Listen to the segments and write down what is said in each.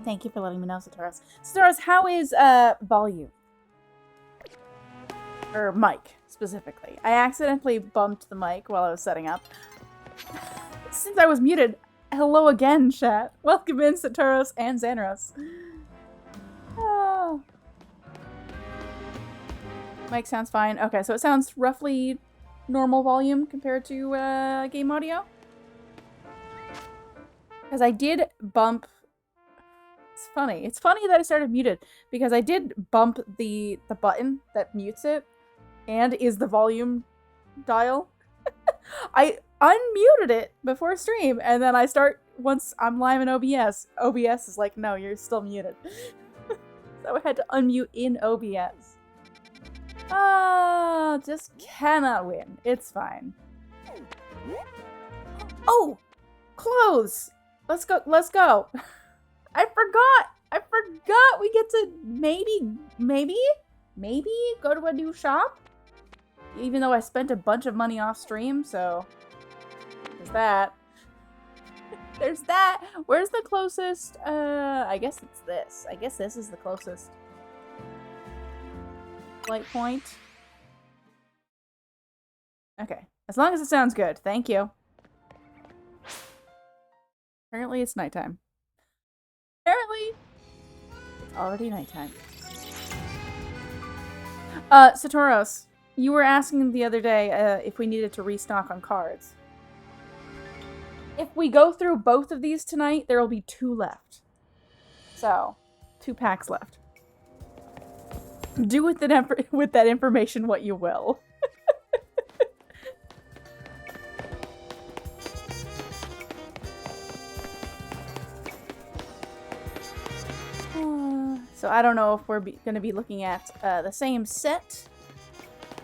Thank you for letting me know, Satoros. Satoros, how is volume? Or mic, specifically. I accidentally bumped the mic while I was setting up. Since I was muted, hello again, chat. Welcome in, Satoros and Xanros. Oh. Mic sounds fine. Okay, so it sounds roughly normal volume compared to game audio. Because I did bump... It's funny. It's funny that I started muted, because I did bump the button that mutes it, and is the volume dial. I unmuted it before stream, and then once I'm live in OBS, OBS is like, no, you're still muted. So I had to unmute in OBS. Just cannot win. It's fine. Oh! Clothes! Let's go. I forgot we get to maybe go to a new shop? Even though I spent a bunch of money off stream, so there's that. There's that. Where's the closest? I guess it's this. I guess this is the closest flight point. Okay. As long as it sounds good. Thank you. Apparently it's nighttime. Apparently it's already nighttime. Satoros, you were asking the other day if we needed to restock on cards. If we go through both of these tonight, there will be 2 left. So, 2 packs left. Do with that information what you will. So I don't know if we're going to be looking at the same set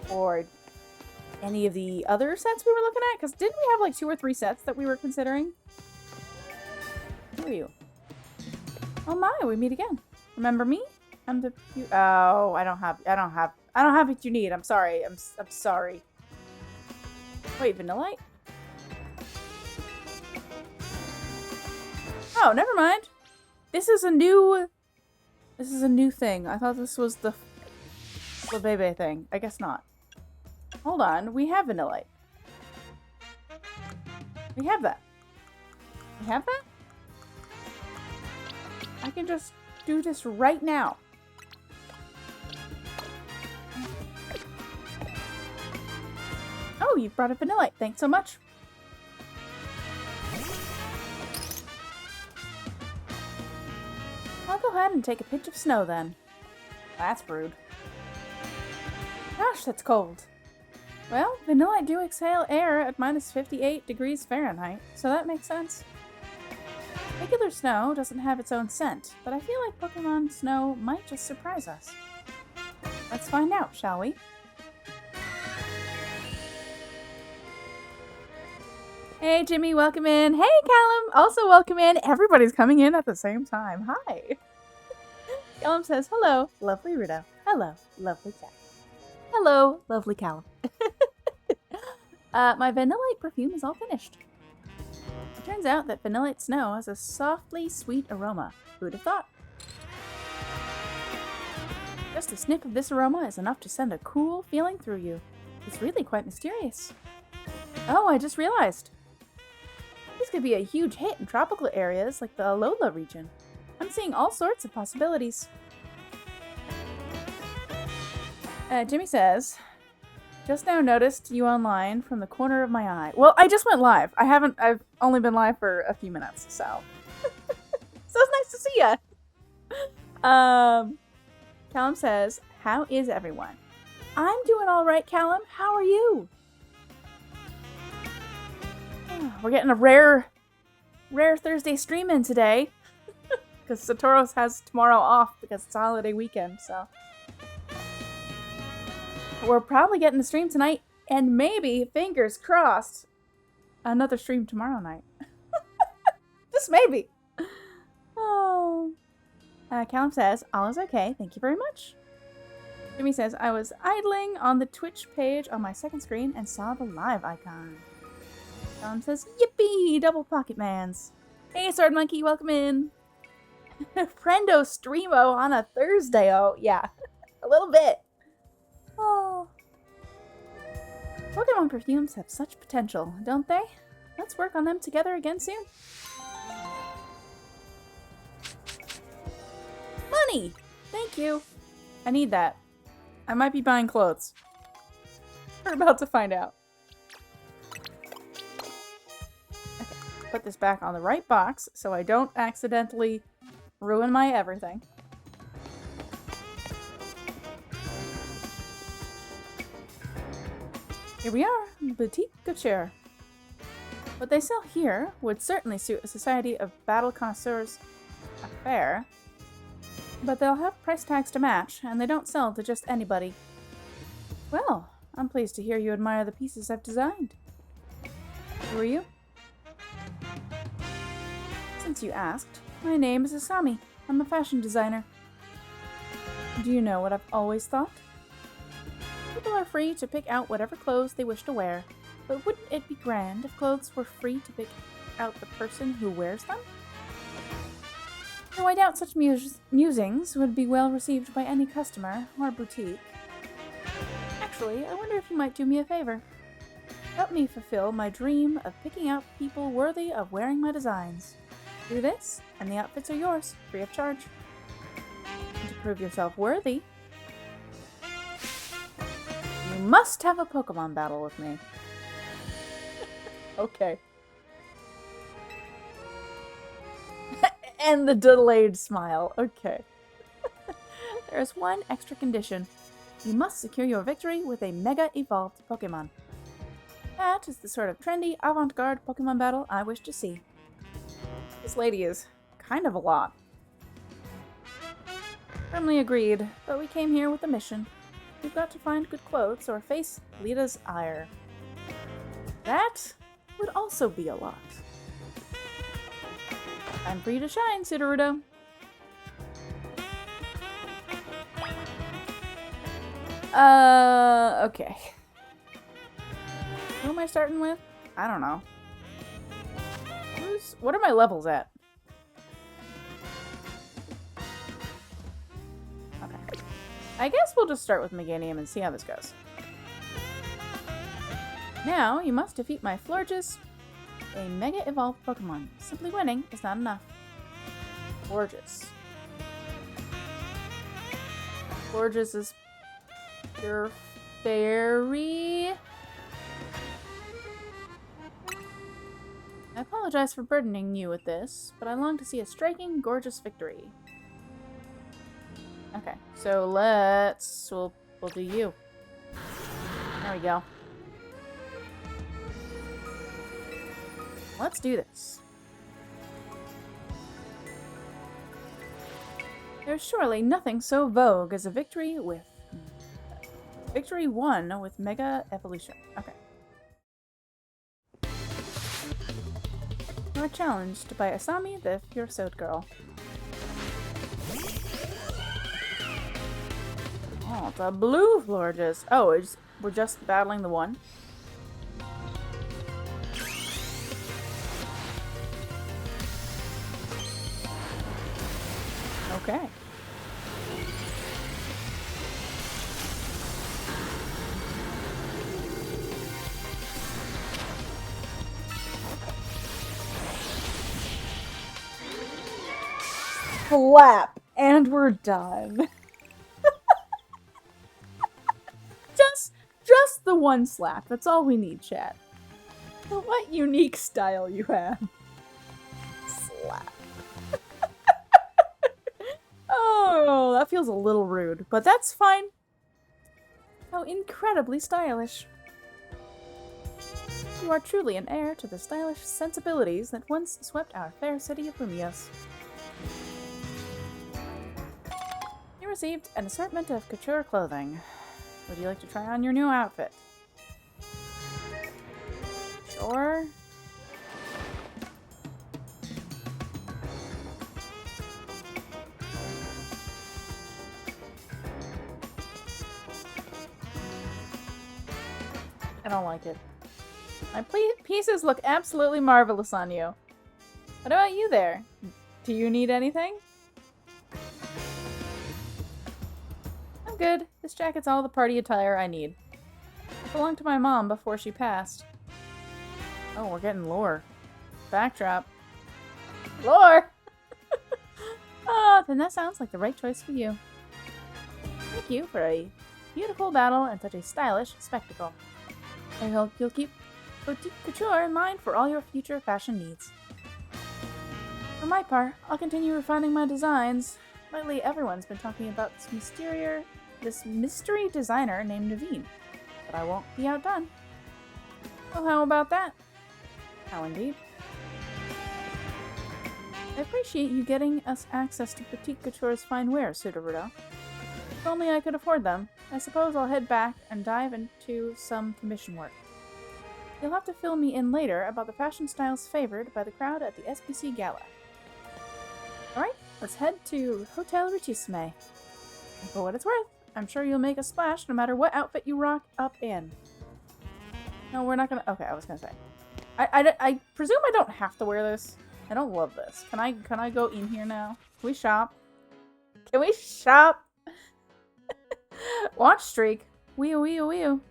or any of the other sets we were looking at, because didn't we have like 2 or 3 sets that we were considering? Who are you? Oh my, we meet again. Remember me? I'm the oh, I don't have what you need. I'm sorry. I'm sorry. Wait, Vanillite? Oh, never mind. This is a new thing. I thought this was the Bebe thing. I guess not. Hold on. We have Vanillite. We have that. We have that? I can just do this right now. Oh, you brought a Vanillite. Thanks so much. I'll go ahead and take a pinch of snow then. That's rude. Gosh, that's cold. Well, Vanillite do exhale air at minus 58 degrees Fahrenheit, so that makes sense. Regular snow doesn't have its own scent, but I feel like Pokemon snow might just surprise us. Let's find out, shall we? Hey Jimmy, welcome in. Hey Callum, also welcome in. Everybody's coming in at the same time. Hi. Callum says, hello, lovely Rudo. Hello, lovely Jack. Hello, lovely Callum. My Vanillite perfume is all finished. It turns out that Vanillite snow has a softly sweet aroma. Who'd have thought? Just a sniff of this aroma is enough to send a cool feeling through you. It's really quite mysterious. Oh, I just realized. This could be a huge hit in tropical areas like the Alola region. I'm seeing all sorts of possibilities. Jimmy says, just now noticed you online from the corner of my eye. Well, I just went live. I've only been live for a few minutes, so. So it's nice to see ya. Callum says, how is everyone? I'm doing all right, Callum. How are you? We're getting a rare Thursday stream in today. Because Satoros has tomorrow off because it's a holiday weekend, so. We're probably getting a stream tonight, and maybe, fingers crossed, another stream tomorrow night. Just maybe. Oh. Callum says, all is okay. Thank you very much. Jimmy says, I was idling on the Twitch page on my second screen and saw the live icon. Callum says, yippee! Double pocket mans. Hey, Sword Monkey, welcome in. Friendo streamo on a Thursday. Oh, yeah. A little bit. Oh. Pokemon perfumes have such potential, don't they? Let's work on them together again soon. Money! Thank you. I need that. I might be buying clothes. We're about to find out. Okay, put this back on the right box so I don't accidentally ruin my everything. Here we are, Boutique Couture. What they sell here would certainly suit a society of battle connoisseurs affair, but they'll have price tags to match, and they don't sell to just anybody. Well, I'm pleased to hear you admire the pieces I've designed. Who are you? Since you asked, my name is Asami. I'm a fashion designer. Do you know what I've always thought? People are free to pick out whatever clothes they wish to wear, but wouldn't it be grand if clothes were free to pick out the person who wears them? Though I doubt such musings would be well received by any customer or boutique. Actually, I wonder if you might do me a favor. Help me fulfill my dream of picking out people worthy of wearing my designs. Do this, and the outfits are yours, free of charge. And to prove yourself worthy, you must have a Pokemon battle with me. Okay. And the delayed smile. Okay. There's one extra condition. You must secure your victory with a Mega Evolved Pokemon. That is the sort of trendy, avant-garde Pokemon battle I wish to see. This lady is kind of a lot. Firmly agreed, but we came here with a mission. We've got to find good clothes or face Lita's ire. That would also be a lot. Time for you to shine, Sudowoodo. Okay. Who am I starting with? I don't know. What are my levels at? Okay. I guess we'll just start with Meganium and see how this goes. Now, you must defeat my Florges, a Mega Evolved Pokemon. Simply winning is not enough. Florges. Florges is pure fairy. I apologize for burdening you with this, but I long to see a striking, gorgeous victory. Okay, so we'll do you. There we go. Let's do this. There's surely nothing so vogue as a victory won with Mega Evolution. Okay. You are challenged by Asami, the Fursode girl. Oh, the blue Florges. Oh, we're just battling the one. Okay. Slap, and we're done. just the one slap. That's all we need, chat. But what unique style you have. Slap. Oh, that feels a little rude, but that's fine. How incredibly stylish. You are truly an heir to the stylish sensibilities that once swept our fair city of Lumios. You received an assortment of couture clothing. Would you like to try on your new outfit? Sure. I don't like it. My pieces look absolutely marvelous on you. What about you there? Do you need anything? good. This jacket's all the party attire I need. It belonged to my mom before she passed. Oh, we're getting lore. Backdrop. Lore! Oh, then that sounds like the right choice for you. Thank you for a beautiful battle and such a stylish spectacle. I hope you'll keep boutique couture in mind for all your future fashion needs. For my part, I'll continue refining my designs. Lately, everyone's been talking about this mystery designer named Naveen, but I won't be outdone. Well, how about that? How indeed. I appreciate you getting us access to Boutique Couture's fine wares, Sudowoodo. If only I could afford them. I suppose I'll head back and dive into some commission work. You'll have to fill me in later about the fashion styles favored by the crowd at the SBC Gala. Alright, let's head to Hotel Richissime. And for what it's worth, I'm sure you'll make a splash no matter what outfit you rock up in. No, we're not gonna... Okay, I was gonna say. I presume I don't have to wear this. I don't love this. Can I go in here now? Can we shop? Can we shop? Watch streak. Wee-oo, wee-oo, wee-oo.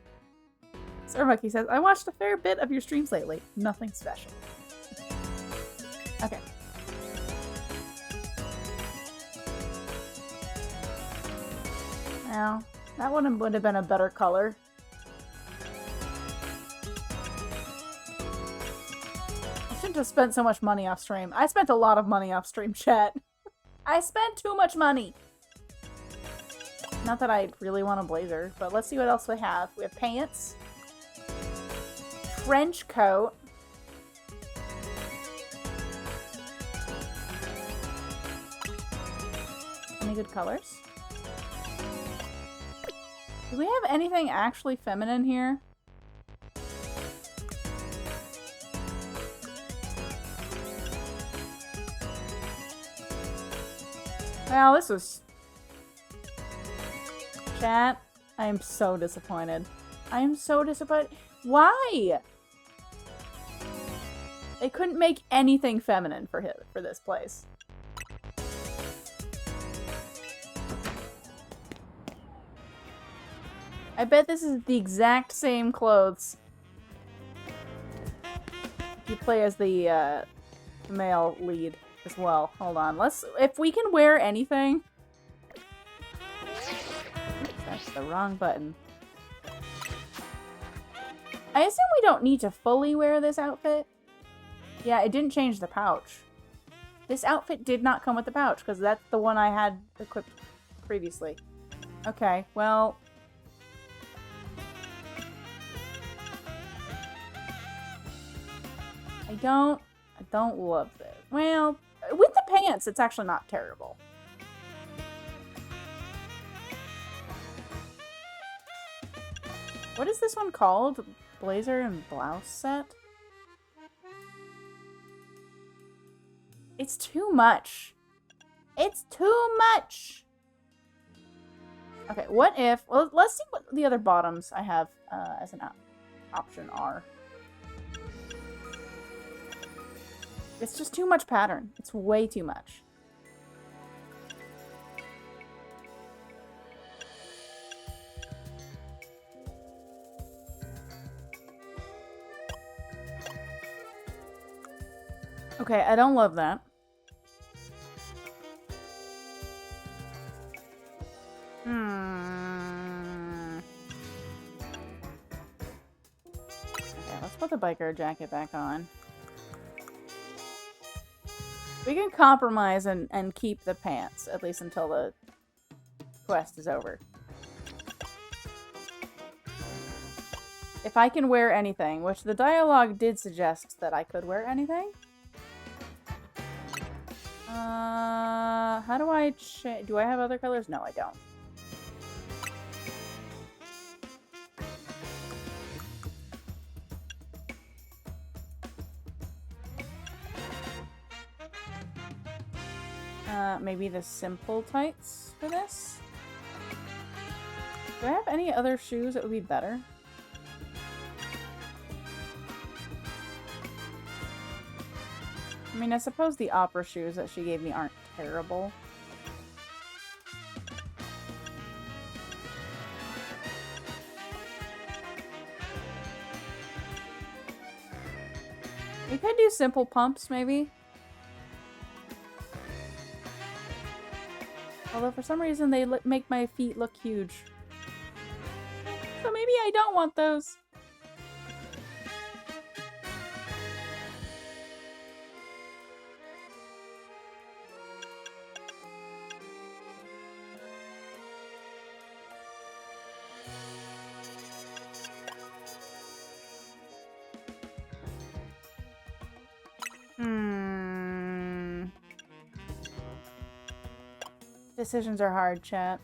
Sir Monkey says, I watched a fair bit of your streams lately. Nothing special. Okay. Now, that one would have been a better color. I shouldn't have spent so much money off stream. I spent a lot of money off stream, chat. I spent too much money. Not that I really want a blazer, but let's see what else we have. We have pants. Trench coat. Any good colors? Do we have anything actually feminine here? Well, this was... Chat, I am so disappointed. I am so disappointed. Why? They couldn't make anything feminine for this place. I bet this is the exact same clothes. You play as the male lead as well. Hold on. If we can wear anything. Oops, that's the wrong button. I assume we don't need to fully wear this outfit. Yeah, it didn't change the pouch. This outfit did not come with the pouch because that's the one I had equipped previously. Okay, well... I don't love this. Well, with the pants, it's actually not terrible. What is this one called? Blazer and blouse set? It's too much. It's too much! Okay, what if... Well, let's see what the other bottoms I have as an option are. It's just too much pattern. It's way too much. Okay, I don't love that. Okay, let's put the biker jacket back on. We can compromise and keep the pants, at least until the quest is over. If I can wear anything, which the dialogue did suggest that I could wear anything. How do I change? Do I have other colors? No, I don't. Maybe the simple tights for this? Do I have any other shoes that would be better? I mean, I suppose the opera shoes that she gave me aren't terrible. We could do simple pumps, maybe. Although for some reason they make my feet look huge. So maybe I don't want those. Decisions are hard, chat.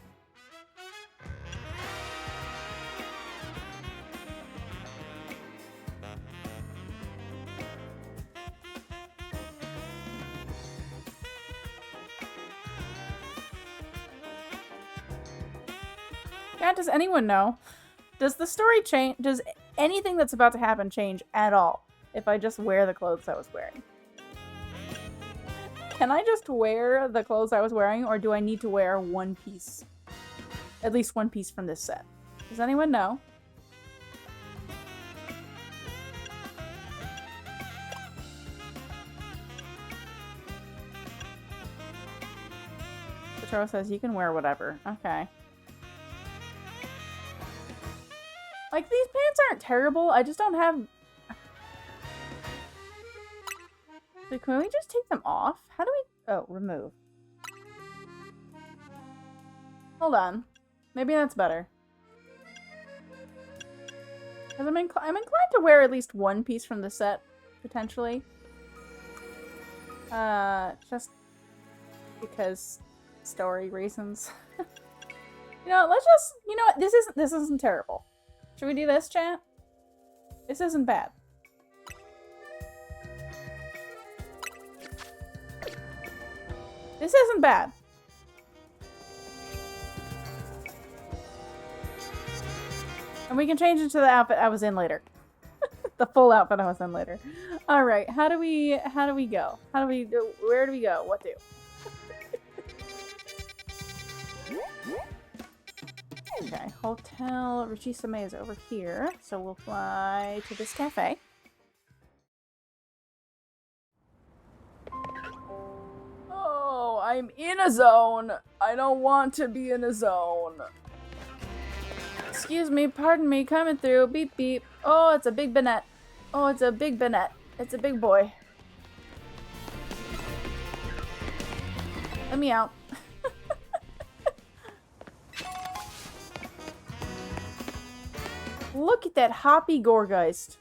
Yeah, does anyone know? Does the story change? Does anything that's about to happen change at all if I just wear the clothes I was wearing? Can I just wear the clothes I was wearing, or do I need to wear one piece? At least one piece from this set. Does anyone know? Petro says you can wear whatever. Okay. Like, these pants aren't terrible. I just don't have... So can we just take them off? How do we... Oh, remove. Hold on. Maybe that's better. Because I'm inclined to wear at least one piece from the set, potentially. Just because story reasons. You know what, let's just... You know what, this isn't terrible. Should we do this, chat? This isn't bad. This isn't bad. And we can change into the outfit I was in later. The full outfit I was in later. Alright, how do we go? Where do we go? What do? Okay, Hotel Richissime is over here, so we'll fly to this cafe. Oh, I'm in a zone. I don't want to be in a zone. Excuse me, pardon me, coming through. Beep beep. Oh, it's a big bonnet. Oh, it's a big bonnet. It's a big boy. Let me out. Look at that hoppy Gorgeist.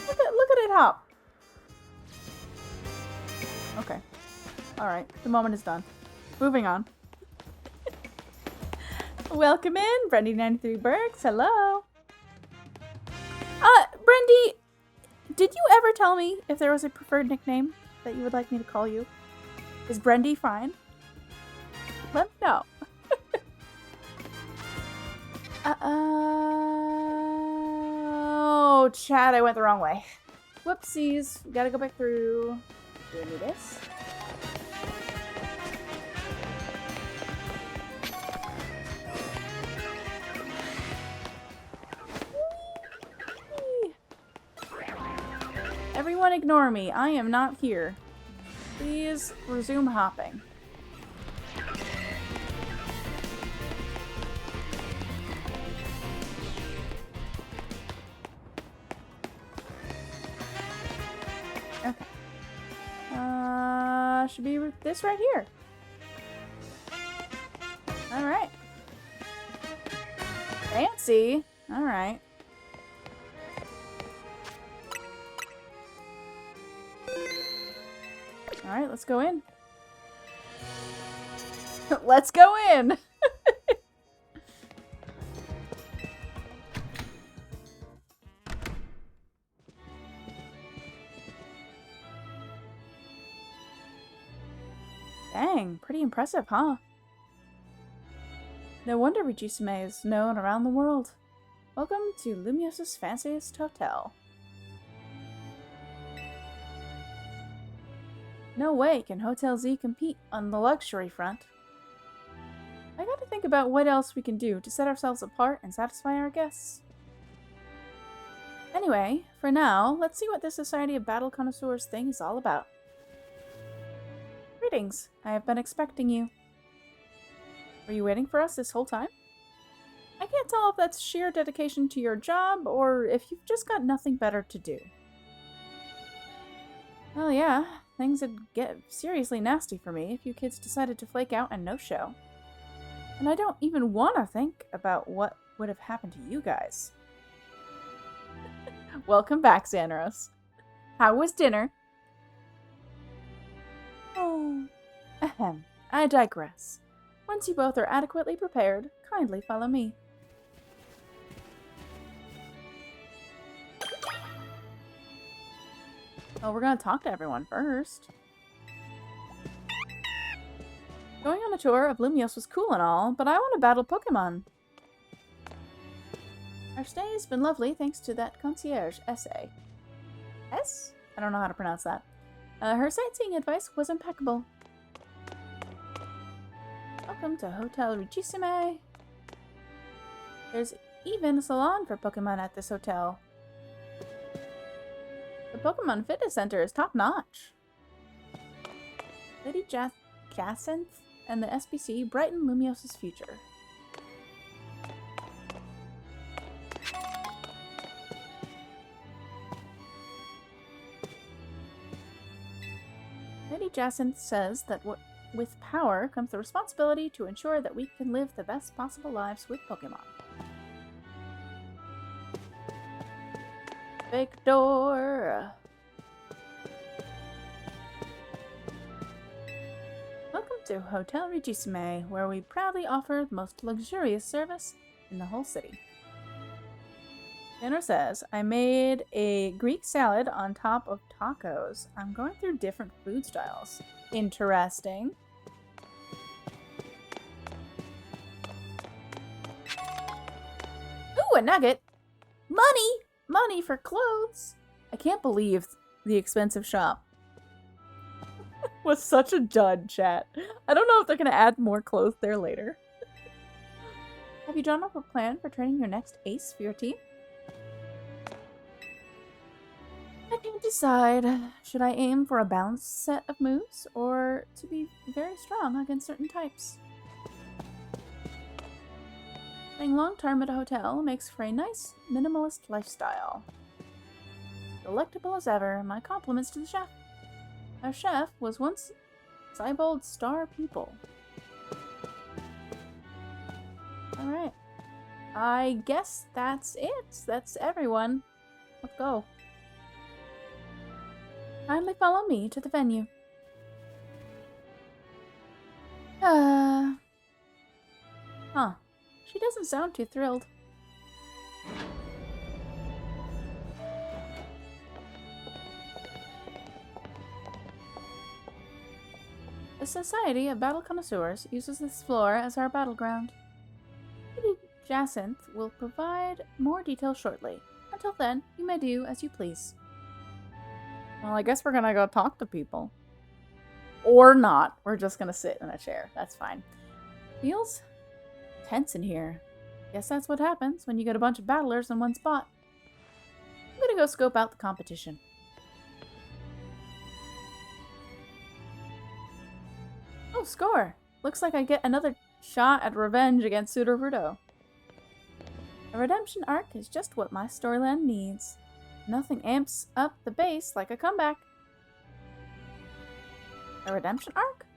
Look at it hop. Okay. Alright, the moment is done. Moving on. Welcome in, Brendy93 Bergs. Hello. Brendy, did you ever tell me if there was a preferred nickname that you would like me to call you? Is Brendy fine? Let me know. Oh, chat, I went the wrong way. Whoopsies. We gotta go back through. Do I do this? Everyone ignore me. I am not here. Please resume hopping. Okay. Should be this right here. Alright. Fancy. Alright. Alright, let's go in. Let's go in! Dang, pretty impressive, huh? No wonder Richissime is known around the world. Welcome to Lumios's fanciest hotel. No way can Hotel Z compete on the luxury front. I gotta think about what else we can do to set ourselves apart and satisfy our guests. Anyway, for now, let's see what this Society of Battle Connoisseurs thing is all about. Greetings. I have been expecting you. Were you waiting for us this whole time? I can't tell if that's sheer dedication to your job or if you've just got nothing better to do. Well, yeah, things would get seriously nasty for me if you kids decided to flake out and no-show. And I don't even want to think about what would have happened to you guys. Welcome back, Xanros. How was dinner? Oh, ahem. I digress. Once you both are adequately prepared, kindly follow me. Well, we're gonna talk to everyone first. Going on a tour of Lumios was cool and all, but I want to battle Pokémon. Our stay has been lovely thanks to that concierge essay. S? I don't know how to pronounce that. Her sightseeing advice was impeccable. Welcome to Hotel Richissime. There's even a salon for Pokemon at this hotel. The Pokemon Fitness Center is top-notch. Lady Jacinthe and the SBC brighten Lumios' future. Lady Jacinthe says that with power comes the responsibility to ensure that we can live the best possible lives with Pokemon. Fake door. Welcome to Hotel Richissime, where we proudly offer the most luxurious service in the whole city. Dinner says, I made a Greek salad on top of tacos. I'm going through different food styles. Interesting. Ooh, a nugget! Money! Money for clothes! I can't believe the expensive shop was such a dud, chat. I don't know if they're going to add more clothes there later. Have you drawn up a plan for training your next ace for your team? I can't decide. Should I aim for a balanced set of moves or to be very strong against certain types? Staying long-term at a hotel makes for a nice, minimalist lifestyle. Delectable as ever, my compliments to the chef. Our chef was once Cybold star pupil. Alright. I guess that's it. That's everyone. Let's go. Kindly follow me to the venue. Huh. She doesn't sound too thrilled. The Society of Battle Connoisseurs uses this floor as our battleground. Lady Jacinthe will provide more details shortly. Until then, you may do as you please. Well, I guess we're gonna go talk to people. Or not. We're just gonna sit in a chair. That's fine. Feels tense in here. Guess that's what happens when you get a bunch of battlers in one spot. I'm gonna go scope out the competition. Oh, score! Looks like I get another shot at revenge against Sudowoodo. A redemption arc is just what my storyline needs. Nothing amps up the bass like a comeback. A redemption arc?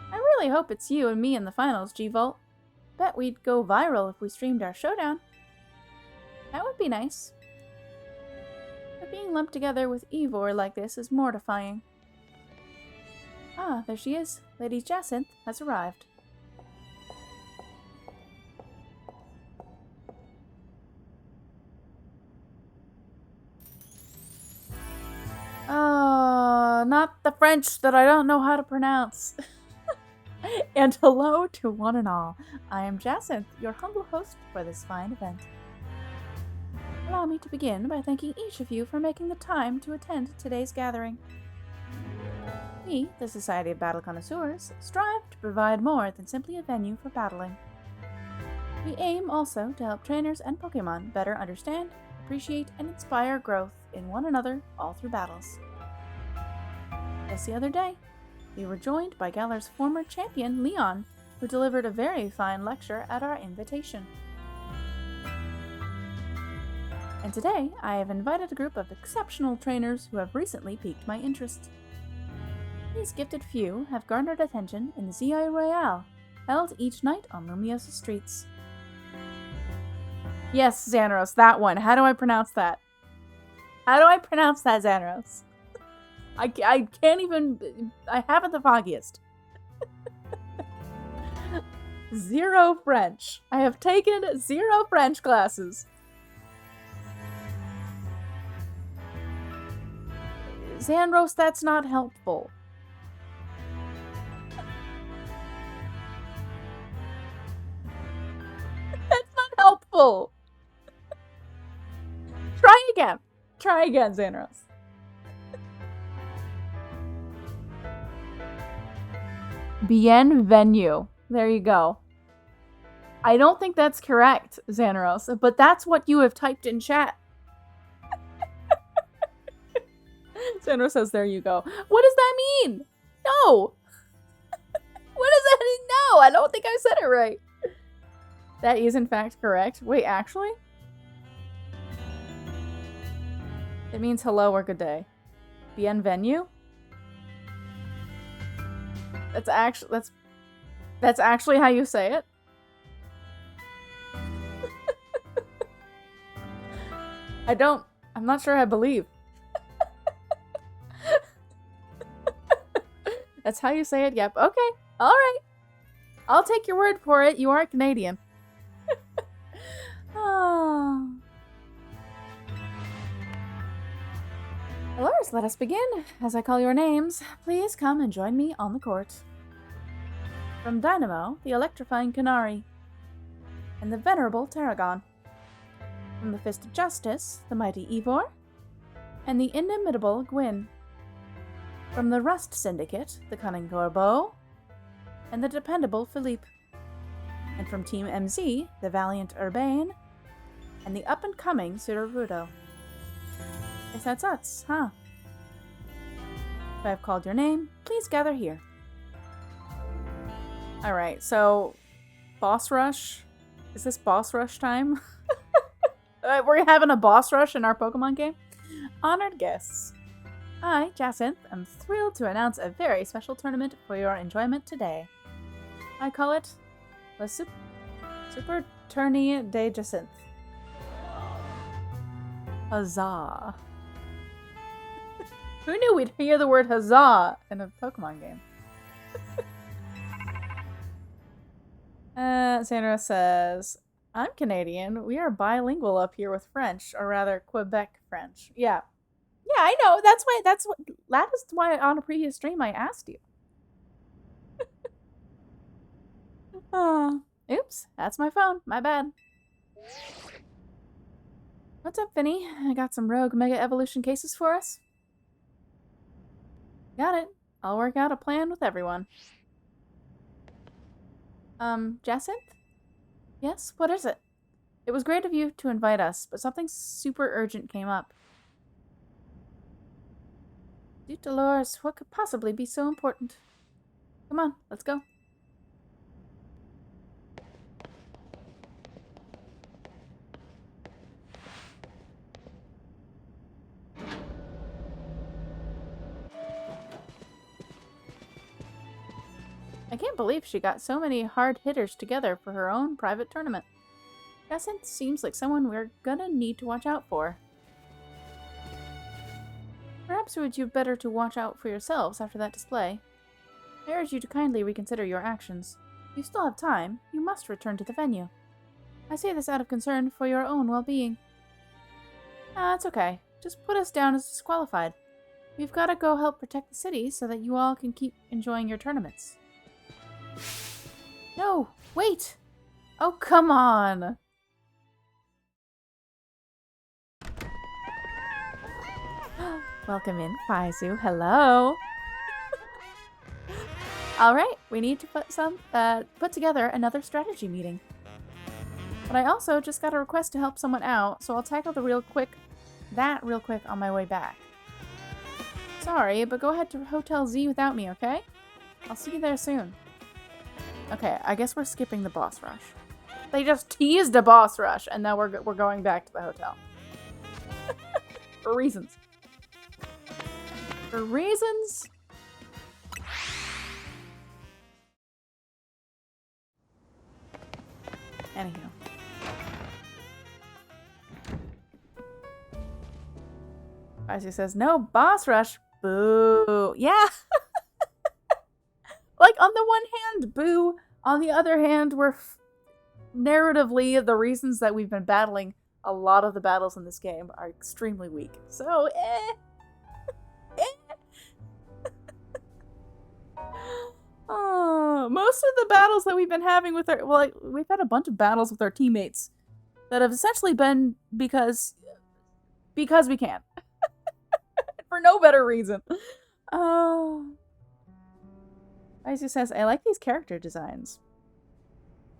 I really hope it's you and me in the finals, G-Volt. Bet we'd go viral if we streamed our showdown. That would be nice. But being lumped together with Eivor like this is mortifying. Ah, there she is. Lady Jacinthe has arrived. Oh, not the French that I don't know how to pronounce. And hello to one and all. I am Jacinthe, your humble host for this fine event. Allow me to begin by thanking each of you for making the time to attend today's gathering. We, the Society of Battle Connoisseurs, strive to provide more than simply a venue for battling. We aim also to help trainers and Pokemon better understand, appreciate and inspire growth in one another all through battles. Just the other day, we were joined by Galar's former champion, Leon, who delivered a very fine lecture at our invitation. And today, I have invited a group of exceptional trainers who have recently piqued my interest. These gifted few have garnered attention in the ZI Royale, held each night on Lumiosa's streets. Yes, Xanros, that one. How do I pronounce that? How do I pronounce that, Xanros? I can't even... I haven't the foggiest. Zero French. I have taken 0 French classes. Xanros, that's not helpful. That's not helpful. Try again. Try again, Xanros. Bienvenue. There you go. I don't think that's correct, Xanros, but that's what you have typed in chat. Xanros says, there you go. What does that mean? No. What does that mean? No, I don't think I said it right. That is in fact correct. Wait, actually? It means hello or good day. Bienvenue? That's actually how you say it? I'm not sure I believe. That's how you say it? Yep. Okay. Alright. I'll take your word for it. You are Canadian. Oh. Lors, let us begin. As I call your names, please come and join me on the court. From Dynamo, the electrifying Canary, and the venerable Tarragon. From the Fist of Justice, the mighty Ivor, and the inimitable Gwyn. From the Rust Syndicate, the cunning Gorbeau, and the dependable Philippe. And from Team MZ, the valiant Urbane, and the up-and-coming Sudorudo. Guess that's us, huh? If I've called your name, please gather here. Alright, so... Boss Rush? Is this Boss Rush time? We're having a Boss Rush in our Pokemon game? Honored guests. I, Jacinthe, am thrilled to announce a very special tournament for your enjoyment today. I call it the Super Tourney de Jacinthe. Huzzah. Who knew we'd hear the word huzzah in a Pokemon game? Sandra says, I'm Canadian. We are bilingual up here with French, or rather Quebec French. Yeah. Yeah, I know. That is why on a previous stream I asked you. Oops, that's my phone. My bad. What's up, Finny? I got some rogue Mega Evolution cases for us. Got it. I'll work out a plan with everyone. Jacinthe? Yes, what is it? It was great of you to invite us, but something super urgent came up. Dude Dolores, what could possibly be so important? Come on, let's go. I can't believe she got so many hard hitters together for her own private tournament. Jacinthe seems like someone we're gonna need to watch out for. Perhaps would you better to watch out for yourselves after that display. I urge you to kindly reconsider your actions. If you still have time, you must return to the venue. I say this out of concern for your own well-being. It's okay. Just put us down as disqualified. We've got to go help protect the city so that you all can keep enjoying your tournaments. No! Wait! Oh, come on! Welcome in, Faizu. Hello! Alright, we need to put together another strategy meeting. But I also just got a request to help someone out, so I'll tackle that real quick on my way back. Sorry, but go ahead to Hotel Z without me, okay? I'll see you there soon. Okay, I guess we're skipping the boss rush. They just teased a boss rush, and now we're going back to the hotel. For reasons. For reasons. Anywho. As he says, no boss rush. Boo. Yeah. Like, on the one hand, boo. On the other hand, we're narratively, the reasons that we've been battling a lot of the battles in this game are extremely weak. So, Oh, most of the battles that we've been having with our... Well, we've had a bunch of battles with our teammates that have essentially been because we can. For no better reason. Isaac says, I like these character designs.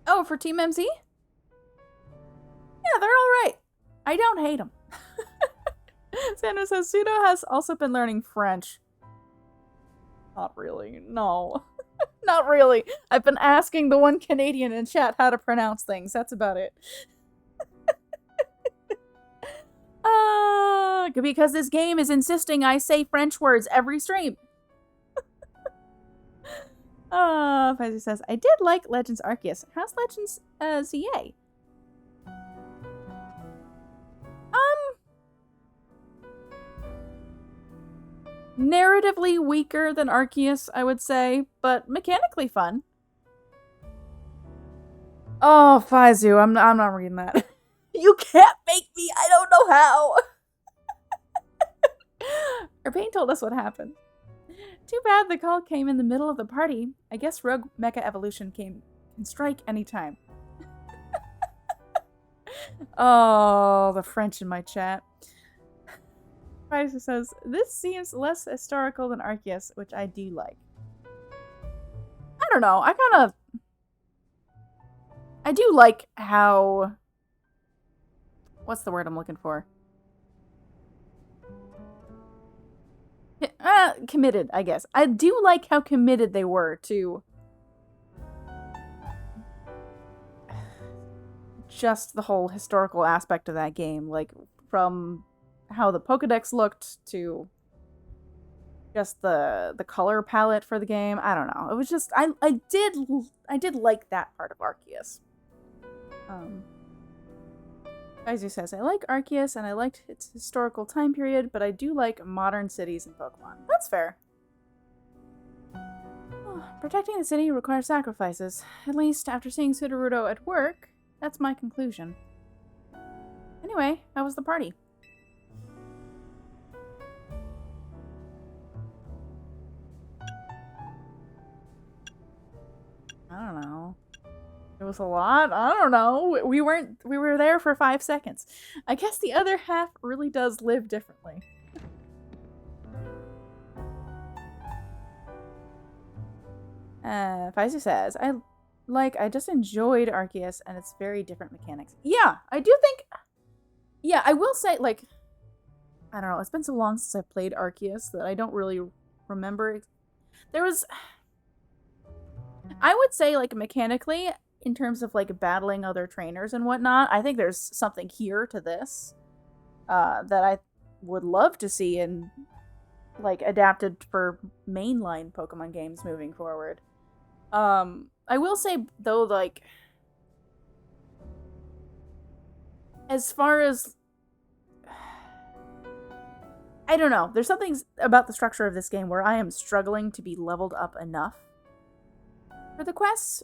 Oh, for Team MZ? Yeah, they're alright. I don't hate them. Sandra says, Pseudo has also been learning French. Not really. No. Not really. I've been asking the one Canadian in chat how to pronounce things. That's about it. Because this game is insisting I say French words every stream. Fuzzy says, I did like Legends Arceus. How's Legends ZA? Narratively weaker than Arceus, I would say, but mechanically fun. Oh, Faizu, I'm not reading that. You can't make me, I don't know how. Urbane told us what happened. Too bad the call came in the middle of the party. I guess Rogue Mecha Evolution can strike anytime. Oh, the French in my chat. Pfizer says, this seems less historical than Arceus, which I do like. I don't know, I do like how... What's the word I'm looking for? Committed, I guess. I do like how committed they were to just the whole historical aspect of that game. Like, from how the Pokedex looked to just the color palette for the game. I don't know. It was just, I did like that part of Arceus. Kaizu says, I like Arceus and I liked its historical time period, but I do like modern cities in Pokemon. That's fair. Oh, protecting the city requires sacrifices. At least after seeing Sudowoodo at work, that's my conclusion. Anyway, how was the party? I don't know. It was a lot? I don't know. We were there for 5 seconds. I guess the other half really does live differently. Pfizer says, I just enjoyed Arceus and its very different mechanics. Yeah, I do think, yeah, I will say, like, I don't know, it's been so long since I played Arceus that I don't really remember. There was, I would say, like, mechanically, in terms of, like, battling other trainers and whatnot, I think there's something here to this that I would love to see in, like, adapted for mainline Pokemon games moving forward. I will say, though, like, as far as, I don't know, there's something about the structure of this game where I am struggling to be leveled up enough for the quests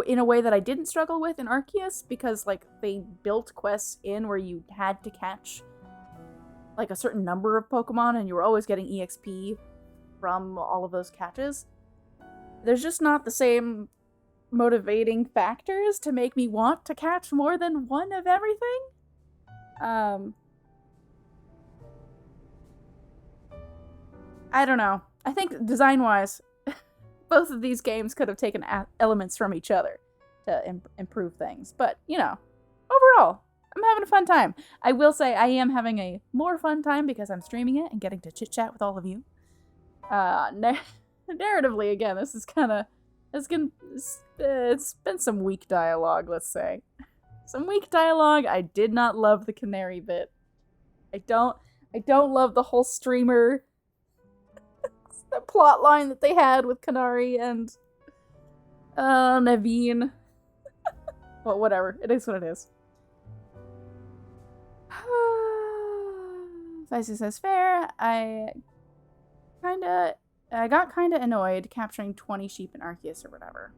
in a way that I didn't struggle with in Arceus, because, like, they built quests in where you had to catch, like, a certain number of Pokemon, and you were always getting EXP from all of those catches. There's just not the same motivating factors to make me want to catch more than one of everything. I don't know. I think design-wise, both of these games could have taken elements from each other to improve things. But, you know, overall, I'm having a fun time. I will say I am having a more fun time because I'm streaming it and getting to chit-chat with all of you. Narratively, again, this is kind of... It's been some weak dialogue, let's say. Some weak dialogue. I did not love the canary bit. I don't love the whole streamer... the plot line that they had with Canary and... Naveen. Well, whatever. It is what it is. Feisty says, fair. I got kinda annoyed capturing 20 sheep in Arceus or whatever.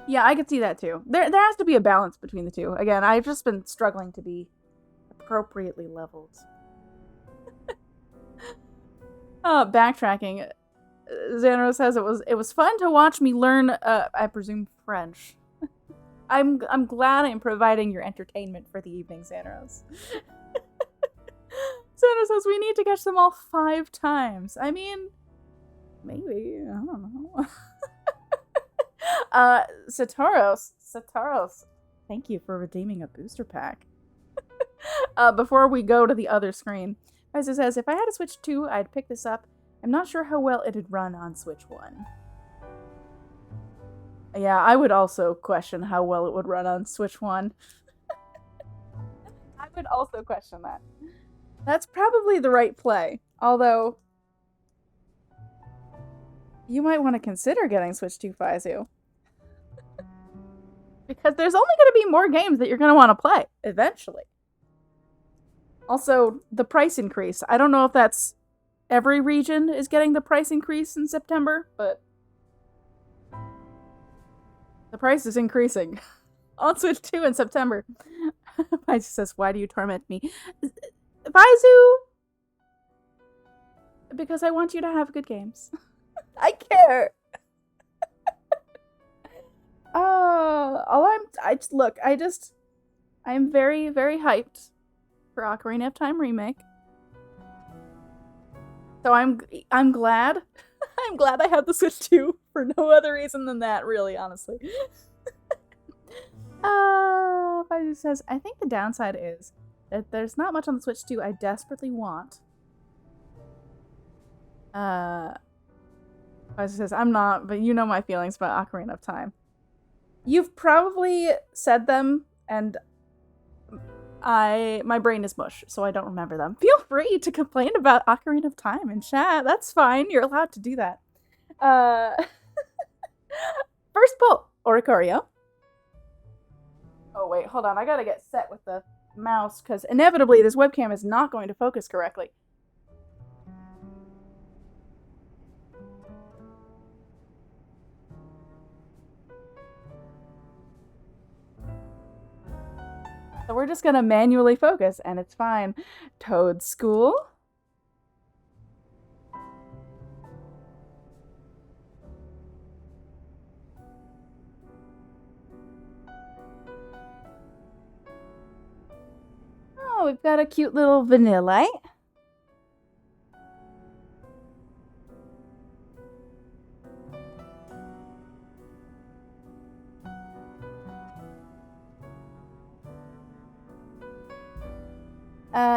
Yeah, I could see that too. There has to be a balance between the two. Again, I've just been struggling to be appropriately leveled. Backtracking. Xanaro says it was fun to watch me learn, I presume, French. I'm glad I'm providing your entertainment for the evening, Xanaros. Xanaros says we need to catch them all 5 times. I mean, maybe. I don't know. Satoros, thank you for redeeming a booster pack. Before we go to the other screen, Kaiser says, if I had a Switch 2, I'd pick this up. I'm not sure how well it'd run on Switch 1. Yeah, I would also question how well it would run on Switch 1. I would also question that. That's probably the right play. Although, you might want to consider getting Switch 2 Faizu. Because there's only going to be more games that you're going to want to play, eventually. Also, the price increase. I don't know if that's every region is getting the price increase in September, but the price is increasing on Switch 2 in September. Faizu says, why do you torment me? Faizu! Because I want you to have good games. I care! I'm very, very hyped for Ocarina of Time Remake. So I'm glad. I'm glad I had the Switch 2 for no other reason than that, really, honestly. Faizu says, I think the downside is that there's not much on the Switch 2 I desperately want. Faizu says, I'm not, but you know my feelings about Ocarina of Time. You've probably said them, and my brain is mush, so I don't remember them. Feel free to complain about Ocarina of Time in chat. That's fine. You're allowed to do that. First pull, Oricorio. Oh, wait, hold on. I gotta get set with the mouse, because inevitably this webcam is not going to focus correctly. So we're just gonna manually focus, and it's fine. Toad School. Oh, we've got a cute little Vanillite.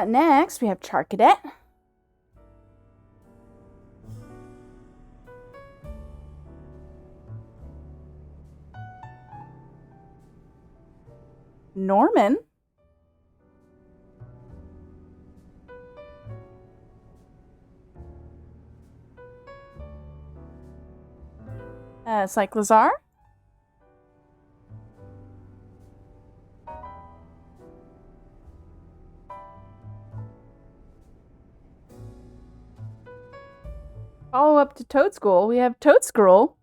Next, we have Charcadet. Norman. Cyclizar. Follow up to Toad School, we have Toad Scroll.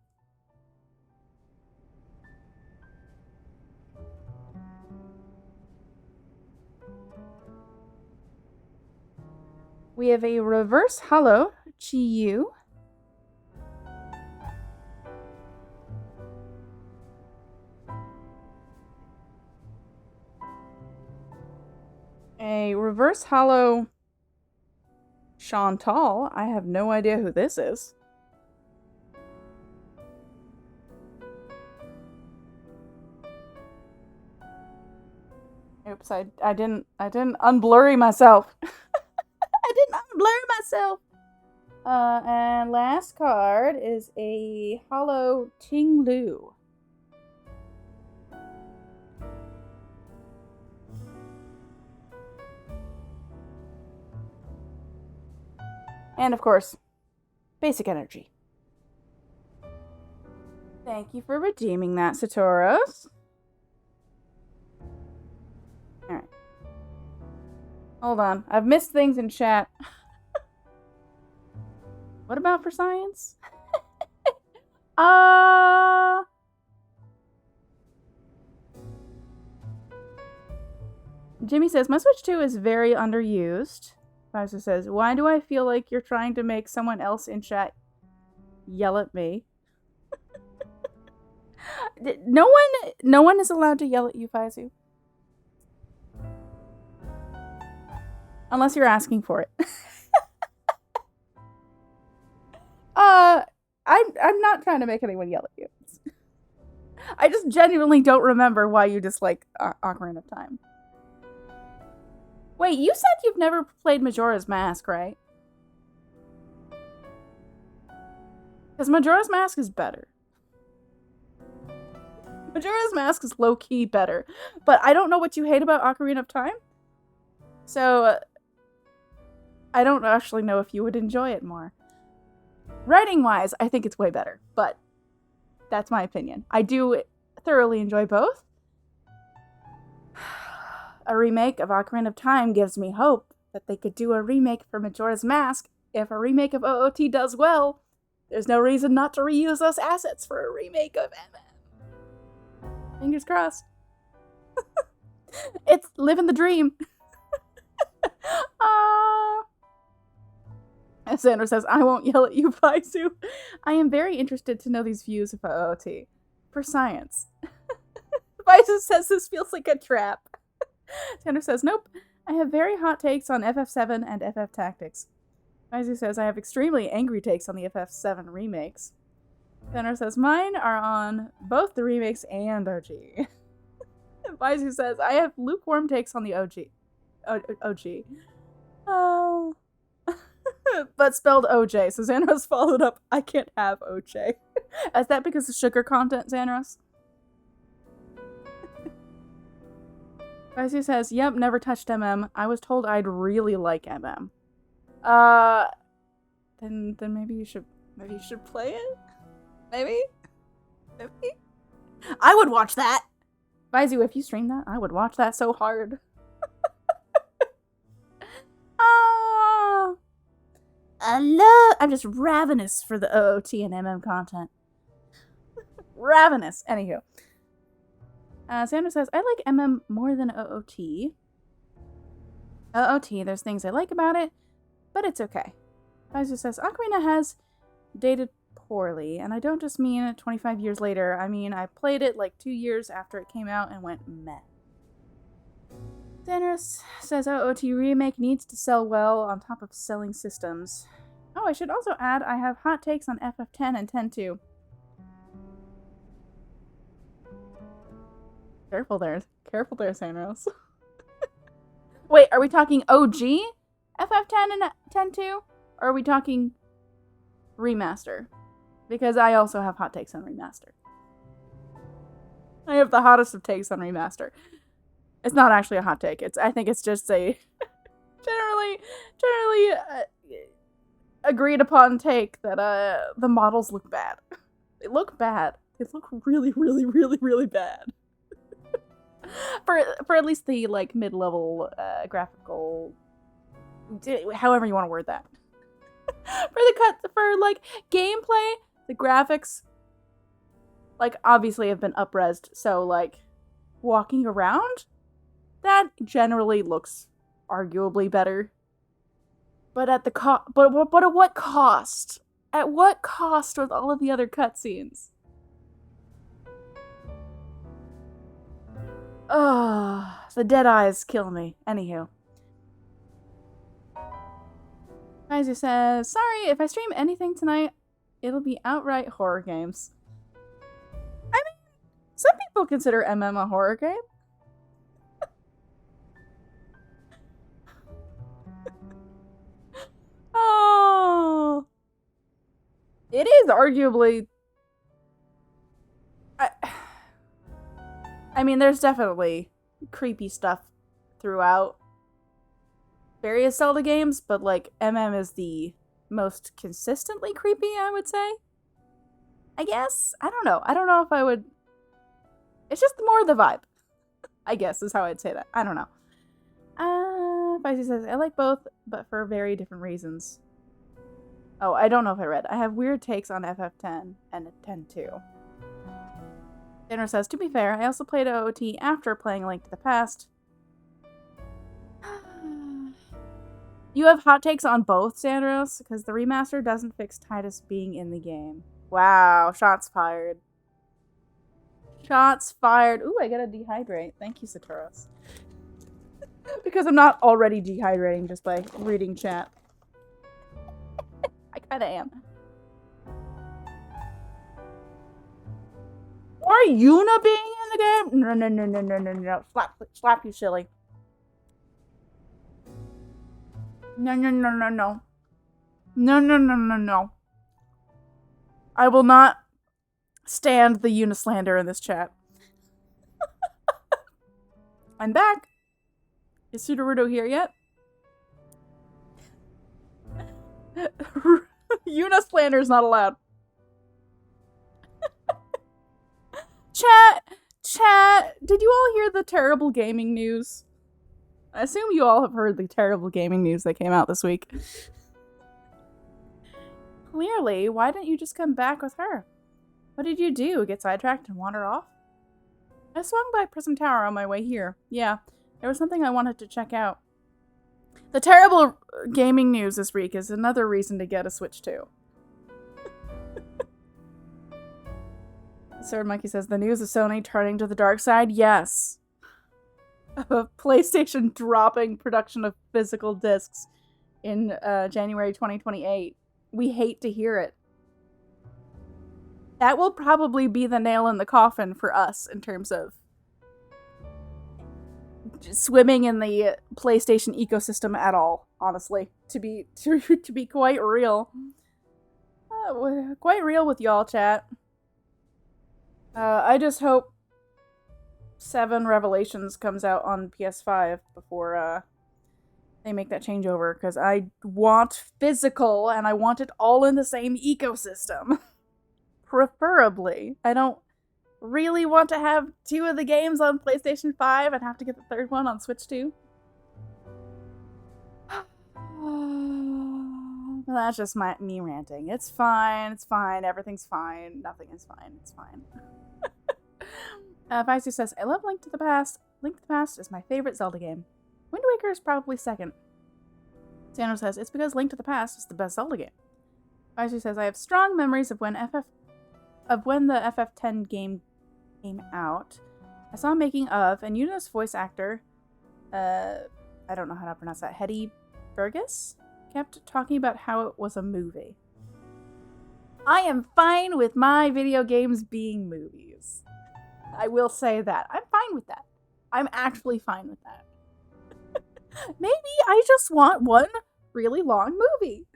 We have a Reverse Hollow Chi-Yu. A Reverse Hollow Chantal. I have no idea who this is. Oops, I didn't unblurry myself. I didn't unblur myself. And last card is a hollow Ting Lu. And of course, basic energy. Thank you for redeeming that, Satoros. Alright. Hold on. I've missed things in chat. What about for science? Jimmy says, my Switch 2 is very underused. Bowser says, why do I feel like you're trying to make someone else in chat yell at me? No one is allowed to yell at you, Faizu. Unless you're asking for it. I'm not trying to make anyone yell at you. I just genuinely don't remember why you dislike Ocarina of Time. Wait, you said you've never played Majora's Mask, right? Because Majora's Mask is better. Majora's Mask is low-key better. But I don't know what you hate about Ocarina of Time. So, I don't actually know if you would enjoy it more. Writing-wise, I think it's way better. But that's my opinion. I do thoroughly enjoy both. A remake of Ocarina of Time gives me hope that they could do a remake for Majora's Mask. If a remake of OOT does well, there's no reason not to reuse those assets for a remake of MM. Fingers crossed. It's living the dream. As Sandra says, I won't yell at you, Paisu. I am very interested to know these views of OOT. For science. Paisu says this feels like a trap. Sandra says, nope. I have very hot takes on FF7 and FF Tactics. Paisu says, I have extremely angry takes on the FF7 remakes. Sandra says, mine are on both the remakes and OG. Paisu says, I have lukewarm takes on the OG. OG. Oh. But spelled OJ. So Xanos followed up, I can't have OJ. Is that because of sugar content, Xanos? Paisu says, yep, never touched MM. I was told I'd really like MM. Then maybe you should play it? Maybe? I would watch that! Paisu, if you stream that, I would watch that so hard. I'm just ravenous for the OOT and MM content. Ravenous. Anywho. Sandra says, I like MM more than OOT. OOT, there's things I like about it, but it's okay. Paisu says, Ocarina has dated poorly, and I don't just mean 25 years later. I mean, I played it like 2 years after it came out and went meh. Xanos says OOT remake needs to sell well on top of selling systems. Oh, I should also add I have hot takes on FF10 and 10-2. Careful there, Xanos. Wait, are we talking OG FF10 and 10-2? Or are we talking remaster? Because I also have hot takes on remaster. I have the hottest of takes on remaster. It's not actually a hot take. I think it's just a generally agreed upon take that the models look bad. They look bad. They look really, really, really, really bad. for at least the like mid-level graphical, however you want to word that. for like gameplay, the graphics like obviously have been up-resed, so like walking around, that generally looks arguably better. But at the but at what cost? At what cost with all of the other cutscenes? Oh, the dead eyes kill me. Anywho. Kaiser says, sorry, if I stream anything tonight, it'll be outright horror games. I mean, some people consider MM a horror game. It is arguably... I mean, there's definitely creepy stuff throughout various Zelda games, but, like, MM is the most consistently creepy, I would say. I guess? I don't know. I don't know if I would... It's just more the vibe, I guess, is how I'd say that. I don't know. Feisty says, I like both, but for very different reasons. Oh, I don't know if I read. I have weird takes on FF10 and 10 too. Tanner says, to be fair, I also played OOT after playing Link to the Past. You have hot takes on both, Sandros, because the remaster doesn't fix Tidus being in the game. Wow, shots fired. Shots fired. Ooh, I gotta dehydrate. Thank you, Satoros. Because I'm not already dehydrating just by reading chat. I kinda am. Are Yuna being in the game? No. Slap you, silly. No. No. I will not stand the Unislander in this chat. I'm back. Is Sudoruto here yet? Unislander is not allowed. Chat, did you all hear the terrible gaming news? I assume you all have heard the terrible gaming news that came out this week. Clearly, why didn't you just come back with her? What did you do? Get sidetracked and wander off? I swung by Prism Tower on my way here. Yeah, there was something I wanted to check out. The terrible gaming news this week is another reason to get a Switch 2. Sword Monkey says, the news of Sony turning to the dark side? Yes. PlayStation dropping production of physical discs in January 2028. We hate to hear it. That will probably be the nail in the coffin for us in terms of swimming in the PlayStation ecosystem at all, honestly. To be quite real. Quite real with y'all, chat. I just hope 7 Revelations comes out on PS5 before they make that changeover, because I want physical, and I want it all in the same ecosystem. Preferably. I don't really want to have 2 of the games on PlayStation 5 and have to get the 3rd one on Switch 2. That's just me ranting. It's fine, everything's fine, nothing is fine, it's fine. Feisty says, I love Link to the Past. Link to the Past is my favorite Zelda game. Wind Waker is probably second. Sandro says, it's because Link to the Past is the best Zelda game. Feisty says, I have strong memories of when the FF10 game came out. I saw making of, and Yuna's voice actor, I don't know how to pronounce that, Hetty Burgess, kept talking about how it was a movie. I am fine with my video games being movies. I will say that. I'm fine with that. I'm actually fine with that. Maybe I just want one really long movie.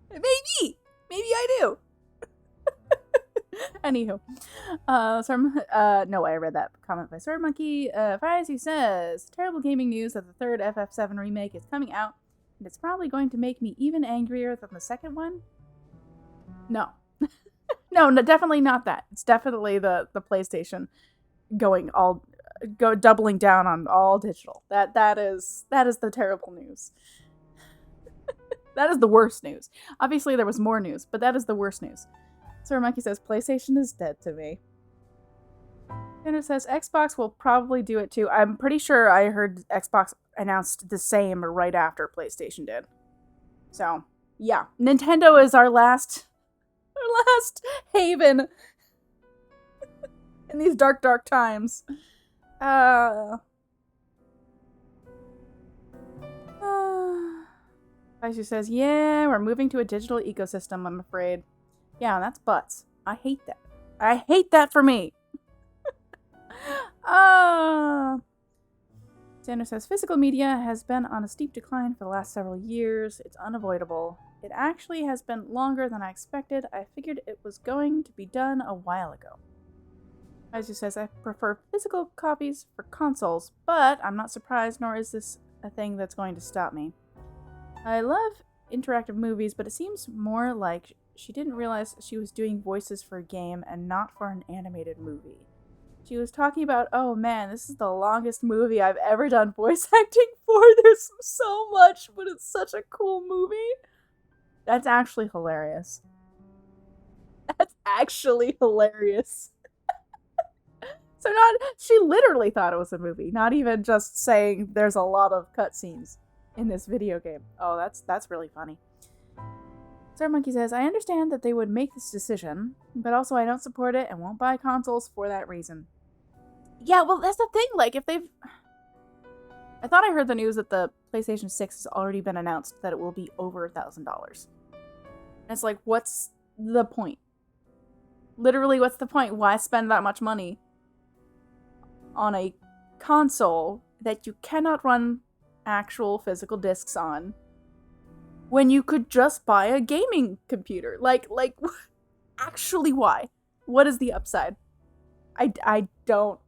Maybe I do. Anywho. No way I read that comment by Sword Monkey. Feisty says, terrible gaming news that the 3rd FF7 remake is coming out, and it's probably going to make me even angrier than the 2nd one. No. No, definitely not that. It's definitely the PlayStation doubling down on all digital. That is the terrible news. That is the worst news. Obviously there was more news, but that is the worst news. Sir Monkey says PlayStation is dead to me. Tanner says Xbox will probably do it too. I'm pretty sure I heard Xbox announced the same right after PlayStation did. So, yeah. Nintendo is our last haven in these dark times. She says, yeah, we're moving to a digital ecosystem, I'm afraid. Yeah, that's butts. I hate that. I hate that for me. Tanner Xander says, physical media has been on a steep decline for the last several years. It's unavoidable. It actually has been longer than I expected. I figured it was going to be done a while ago. Aizu says, I prefer physical copies for consoles, but I'm not surprised, nor is this a thing that's going to stop me. I love interactive movies, but it seems more like she didn't realize she was doing voices for a game and not for an animated movie. She was talking about, oh man, this is the longest movie I've ever done voice acting for. There's so much, but it's such a cool movie. That's actually hilarious. That's actually hilarious. So she literally thought it was a movie, not even just saying there's a lot of cutscenes in this video game. Oh, that's really funny. Star Monkey says, I understand that they would make this decision, but also I don't support it and won't buy consoles for that reason. Yeah, well, that's the thing. Like, if they've... I thought I heard the news that the PlayStation 6 has already been announced that it will be over $1,000. And it's like, what's the point? Literally, what's the point? Why spend that much money on a console that you cannot run actual physical discs on when you could just buy a gaming computer? Like, actually, why? What is the upside? I don't...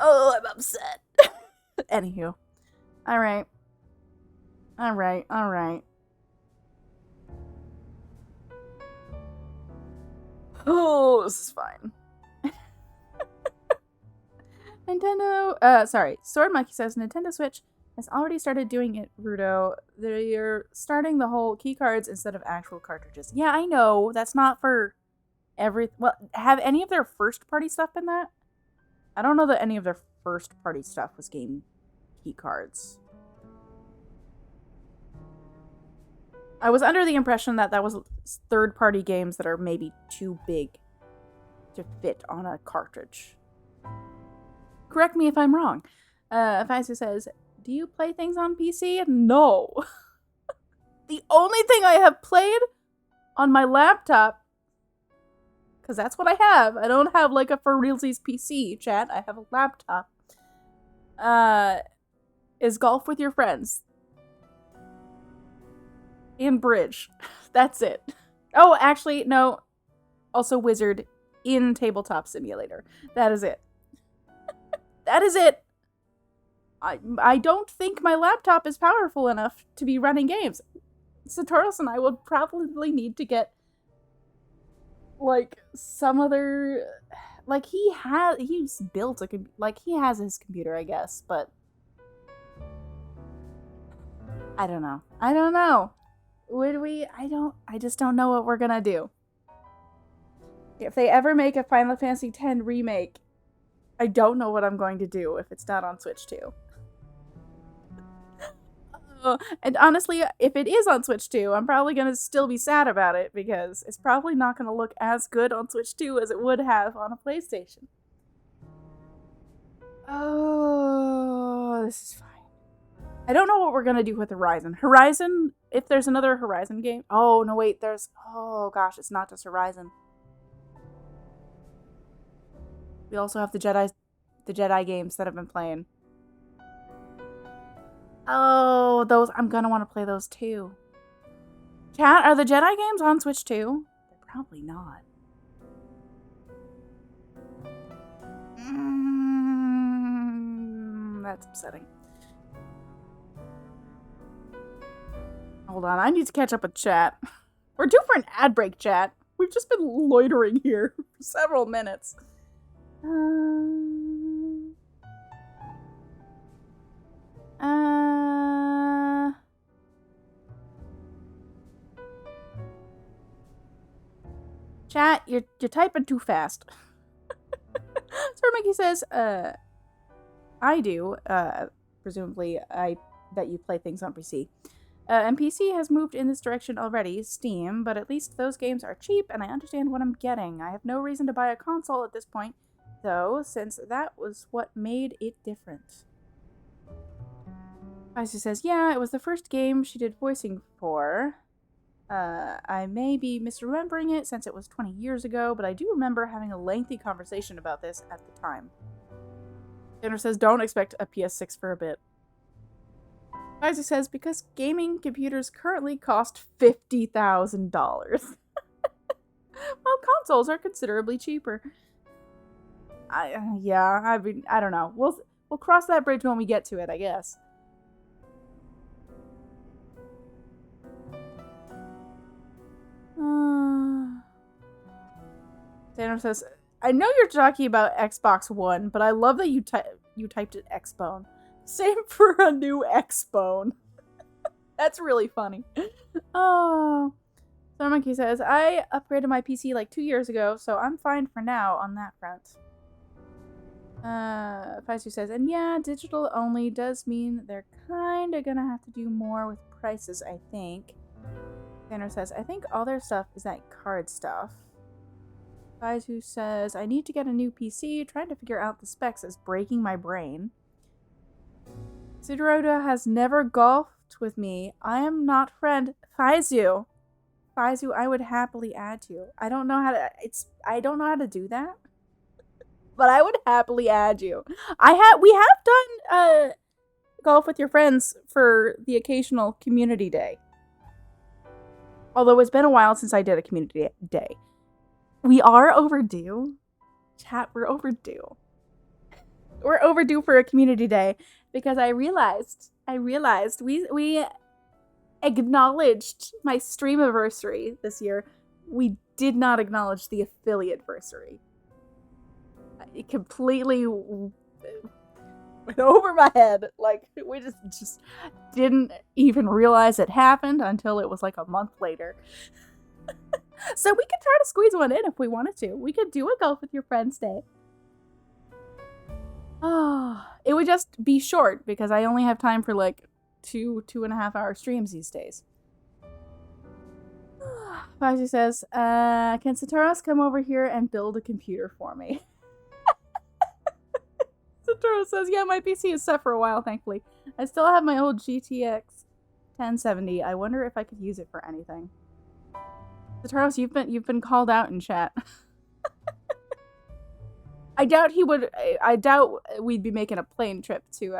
Oh, I'm upset. Anywho. Alright. Oh, this is fine. Sword Monkey says, Nintendo Switch has already started doing it, Rudo. They're starting the whole keycards instead of actual cartridges. Yeah, I know. That's not for well, have any of their first-party stuff been that? I don't know that any of their first-party stuff was game keycards. I was under the impression that that was third-party games that are maybe too big to fit on a cartridge. Correct me if I'm wrong. Faisu says, do you play things on PC? No. The only thing I have played on my laptop, because that's what I have. I don't have like a for realsies PC, chat. I have a laptop. Is golf with your friends. And bridge. That's it. Oh, actually, no. Also Wizard in Tabletop Simulator. That is it. That is it. I don't think my laptop is powerful enough to be running games. Satoros and I would probably need to get like some other, like he's built a, like he has his computer, I guess, but I don't know. Would we? I just don't know what we're gonna do. If they ever make a Final Fantasy X remake, I don't know what I'm going to do if it's not on Switch 2. And honestly, if it is on Switch 2, I'm probably going to still be sad about it because it's probably not going to look as good on Switch 2 as it would have on a PlayStation. Oh, this is fine. I don't know what we're going to do with Horizon. Horizon, if there's another Horizon game. Oh, no, wait, oh gosh, it's not just Horizon. We also have the Jedi games that I've been playing. Oh, those, I'm gonna want to play those too. Chat, are the Jedi games on Switch too? They're probably not. That's upsetting. Hold on, I need to catch up with chat. We're due for an ad break, chat. We've just been loitering here for several minutes. Chat, you're typing too fast. Mickey says, I do, presumably that you play things on PC. And PC has moved in this direction already, Steam, but at least those games are cheap and I understand what I'm getting. I have no reason to buy a console at this point, though, since that was what made it different. Icy says, yeah, it was the first game she did voicing for. I may be misremembering it since it was 20 years ago, but I do remember having a lengthy conversation about this at the time. Tanner says, don't expect a PS6 for a bit. Isaac says, because gaming computers currently cost $50,000. While consoles are considerably cheaper. Yeah, I mean, I don't know. We'll cross that bridge when we get to it, I guess. Tanner says, I know you're talking about Xbox One, but I love that you typed it Xbone. Same for a new Xbone. That's really funny. Oh. So Monkey says, I upgraded my PC like 2 years ago, so I'm fine for now on that front. Faisu says, and yeah, digital only does mean they're kind of gonna have to do more with prices, I think. Tanner says, I think all their stuff is that card stuff. Faisu says, I need to get a new PC. Trying to figure out the specs is breaking my brain. Sideroda has never golfed with me. I am not friend. Faisu, I would happily add you. I don't know how to do that. But I would happily add you. We have done golf with your friends for the occasional community day. Although it's been a while since I did a community day. We are overdue. Chat, we're overdue. We're overdue for a community day because I realized we acknowledged my stream anniversary this year. We did not acknowledge the affiliate anniversary. It completely went over my head. Like, we just didn't even realize it happened until it was like a month later. So we could try to squeeze one in if we wanted to. We could do a golf with your friends day. Oh, it would just be short because I only have time for like 2.5 hour streams these days. Faji says, can Satoros come over here and build a computer for me? Satoros says, yeah, my PC is set for a while, thankfully. I still have my old GTX 1070. I wonder if I could use it for anything. Satoros, you've been called out in chat. I doubt we'd be making a plane trip to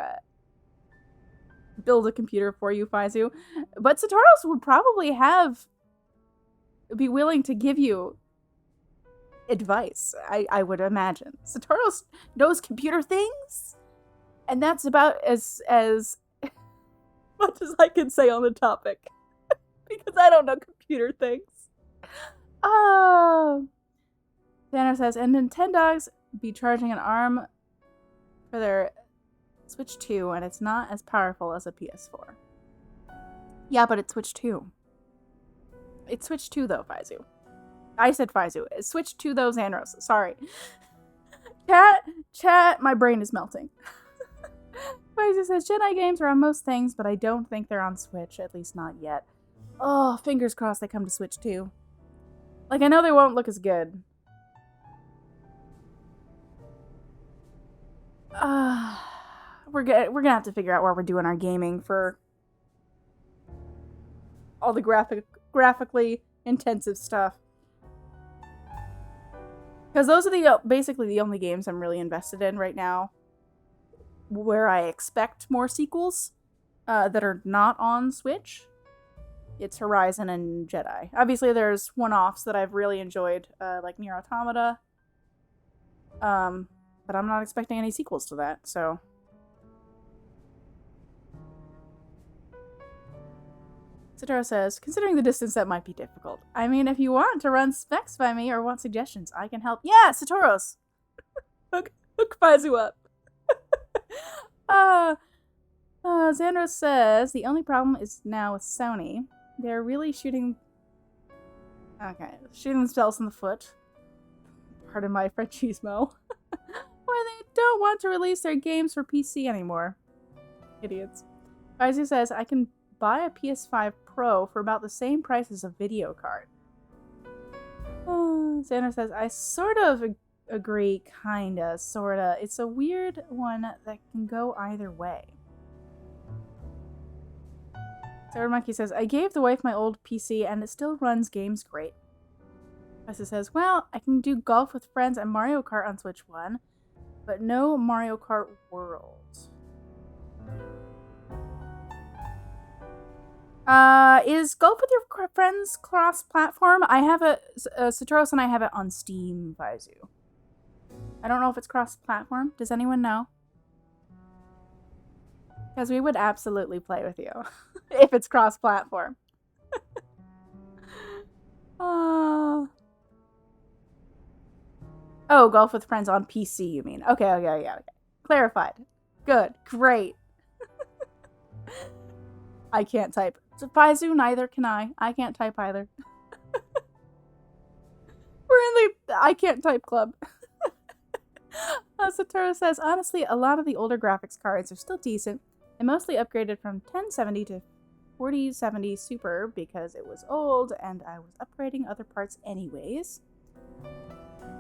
build a computer for you, Faizu. But Satoros would probably be willing to give you advice, I would imagine. Satoros knows computer things, and that's about as much as I can say on the topic. Because I don't know computer things. Oh. Tanner says, and Nintendogs be charging an ARM for their Switch 2, and it's not as powerful as a PS4. Yeah, but it's Switch 2. It's Switch 2 though, Faizu. I said Faizu. It's Switch 2 though, Xandros. Sorry. Chat, my brain is melting. Faizu says, Jedi games are on most things, but I don't think they're on Switch, at least not yet. Oh, fingers crossed they come to Switch 2. Like, I know they won't look as good. We're gonna have to figure out where we're doing our gaming for all the graphically intensive stuff. Because those are basically the only games I'm really invested in right now where I expect more sequels that are not on Switch. It's Horizon and Jedi. Obviously, there's one-offs that I've really enjoyed, like Nier Automata. But I'm not expecting any sequels to that, so. Satoru says, considering the distance, that might be difficult. I mean, if you want to run specs by me or want suggestions, I can help. Yeah, Satoros! Hook Faizu up. Xandros says, the only problem is now with Sony. They're really shooting themselves in the foot. Pardon my Frenchismo. Where they don't want to release their games for PC anymore. Idiots. Faizu says, I can buy a PS5 Pro for about the same price as a video card. Xander says, I sort of agree, kinda, sorta. It's a weird one that can go either way. Sarah Monkey says, I gave the wife my old PC and it still runs games great. Faizu says, well, I can do golf with friends and Mario Kart on Switch 1. but no Mario Kart World. Is Golf with Your Friends cross-platform? I have Satoros and I have it on Steam, Vaizu. I don't know if it's cross-platform. Does anyone know? Because we would absolutely play with you if it's cross-platform. Oh, Golf with Friends on PC, you mean? Okay. Clarified. Good. Great. I can't type. Vaizu, neither can I. I can't type either. We're in the I can't type club. Satoru says, honestly, a lot of the older graphics cards are still decent and mostly upgraded from 1070 to 4070 Super because it was old and I was upgrading other parts anyways.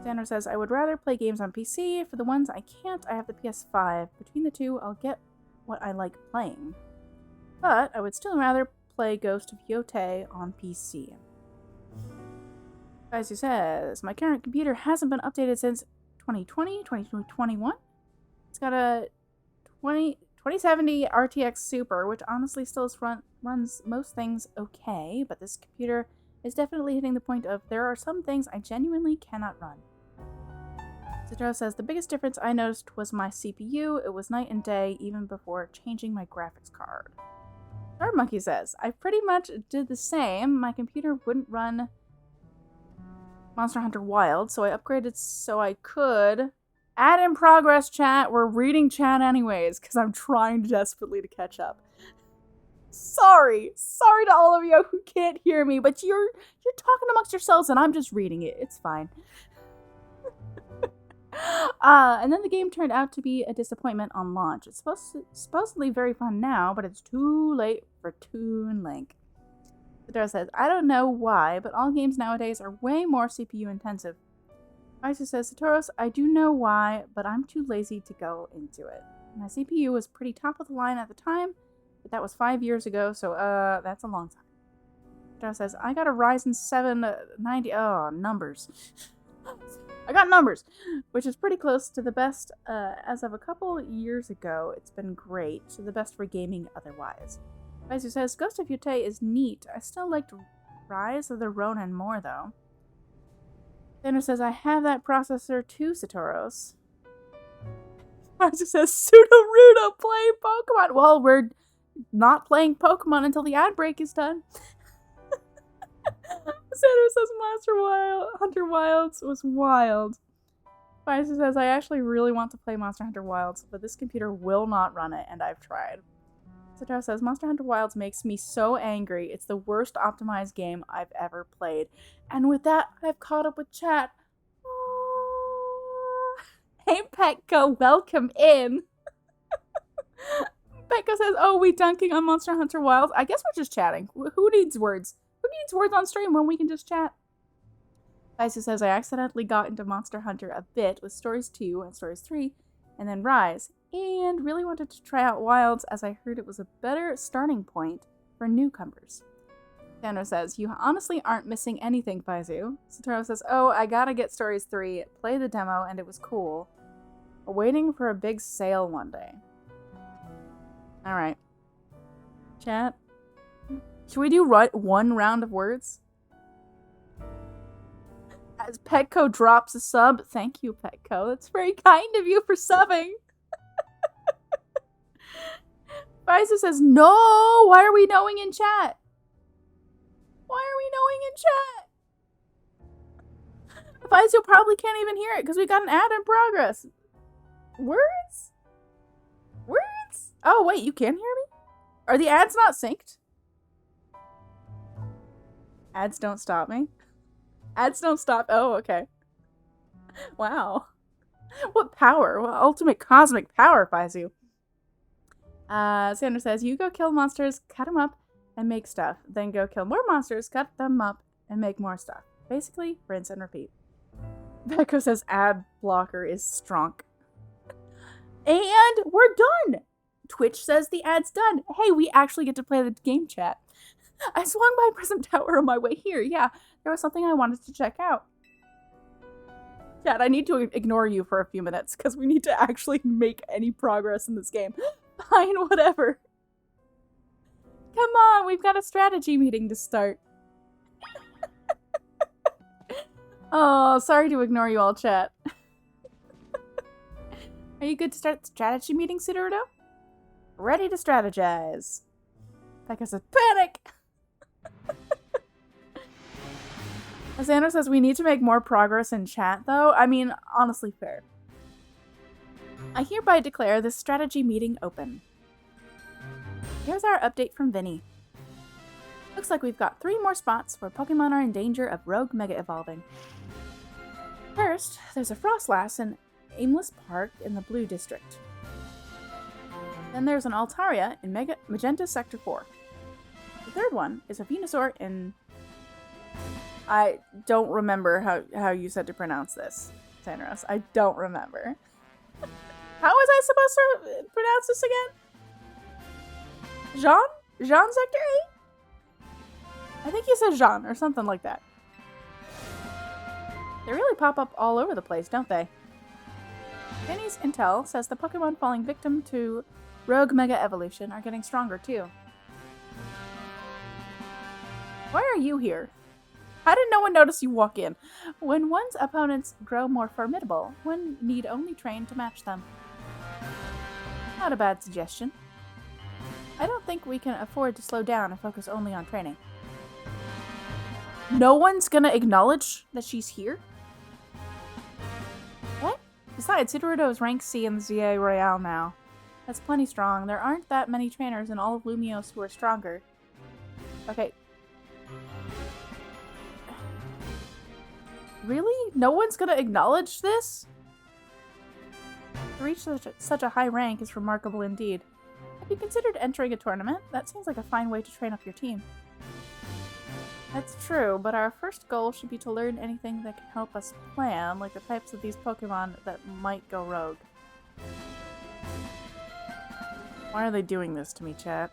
Xander says, I would rather play games on PC. For the ones I can't, I have the PS5. Between the two, I'll get what I like playing. But I would still rather play Ghost of Yotei on PC. As he says, my current computer hasn't been updated since 2020, 2021. It's got a 2070 RTX Super, which honestly still runs most things okay, but this computer is definitely hitting the point of there are some things I genuinely cannot run. Satoru says, the biggest difference I noticed was my CPU. It was night and day even before changing my graphics card. Star Monkey says, I pretty much did the same. My computer wouldn't run Monster Hunter Wild, so I upgraded so I could. Add in progress, chat. We're reading chat anyways, because I'm trying desperately to catch up. Sorry to all of you who can't hear me, but you're talking amongst yourselves and I'm just reading it. It's fine. And then the game turned out to be a disappointment on launch. It's supposedly very fun now, but it's too late for Toon Link. Satoru says, I don't know why, but all games nowadays are way more CPU intensive. Isa says, Satoros, I do know why, but I'm too lazy to go into it. My CPU was pretty top of the line at the time, but that was 5 years ago, so that's a long time. Satoru says, I got a Ryzen 7 90. Oh, numbers. I got numbers, which is pretty close to the best as of a couple years ago. It's been great, so the best for gaming otherwise. Vaizu says, Ghost of Yotei is neat. I still liked Rise of the Ronin more, though. Xander says, I have that processor too, Satoros. Vaizu says, Pseudo-Rudo playing Pokemon. Well, we're not playing Pokemon until the ad break is done. Xander says, Hunter Wilds was wild. Vaizu says, I actually really want to play Monster Hunter Wilds, but this computer will not run it, and I've tried. Satoru says, Monster Hunter Wilds makes me so angry. It's the worst optimized game I've ever played. And with that, I've caught up with chat. Hey, Petco, welcome in. Petco says, oh, we dunking on Monster Hunter Wilds? I guess we're just chatting. Who needs words? Who needs words on stream when we can just chat? Vaizu says, I accidentally got into Monster Hunter a bit with Stories 2 and Stories 3, and then Rise, and really wanted to try out Wilds as I heard it was a better starting point for newcomers. Xander says, you honestly aren't missing anything, Vaizu. Satoru says, oh, I gotta get Stories 3, play the demo, and it was cool. We're waiting for a big sale one day. Alright. Chat. Should we do one round of words? As Petco drops a sub. Thank you, Petco. That's very kind of you for subbing. Vaizu says, no! Why are we knowing in chat? Why are we knowing in chat? Vaizu probably can't even hear it because we got an ad in progress. Words? Words? Oh, wait, you can hear me? Are the ads not synced? Ads don't stop me. Ads don't stop. Oh, okay. Wow. What power? What ultimate cosmic power, Vaizu. Xander says, you go kill monsters, cut them up, and make stuff. Then go kill more monsters, cut them up, and make more stuff. Basically, rinse and repeat. Becco says, ad blocker is strong. And we're done! Twitch says the ad's done. Hey, we actually get to play the game chat. I swung by Prism Tower on my way here. Yeah, there was something I wanted to check out. Chat, I need to ignore you for a few minutes because we need to actually make any progress in this game. Fine, whatever. Come on, we've got a strategy meeting to start. Oh, sorry to ignore you all, chat. Are you good to start the strategy meeting, Sudorudo? Ready to strategize. Becca says, panic! Xander says we need to make more progress in chat, though. I mean, honestly, fair. I hereby declare this strategy meeting open. Here's our update from Vinny. Looks like we've got 3 more spots where Pokemon are in danger of rogue mega evolving. First, there's a Froslass in Aimless Park in the Blue District. Then there's an Altaria in Magenta Sector 4. The third one is a Venusaur in... I don't remember how you said to pronounce this, Sandros. I don't remember. How was I supposed to pronounce this again? Jean? Jean Sector 8? I think you said Jean or something like that. They really pop up all over the place, don't they? Vinny's intel says the Pokemon falling victim to rogue mega evolution are getting stronger too. Why are you here? How did no one notice you walk in? When one's opponents grow more formidable, one need only train to match them. Not a bad suggestion. I don't think we can afford to slow down and focus only on training. No one's gonna acknowledge that she's here? What? Besides, Sudorudo is rank C in the ZA Royale now. That's plenty strong. There aren't that many trainers in all of Lumiose who are stronger. Okay. Really? No one's gonna acknowledge this? To reach such a high rank is remarkable indeed. Have you considered entering a tournament? That seems like a fine way to train up your team. That's true, but our first goal should be to learn anything that can help us plan, like the types of these Pokemon that might go rogue. Why are they doing this to me, chat?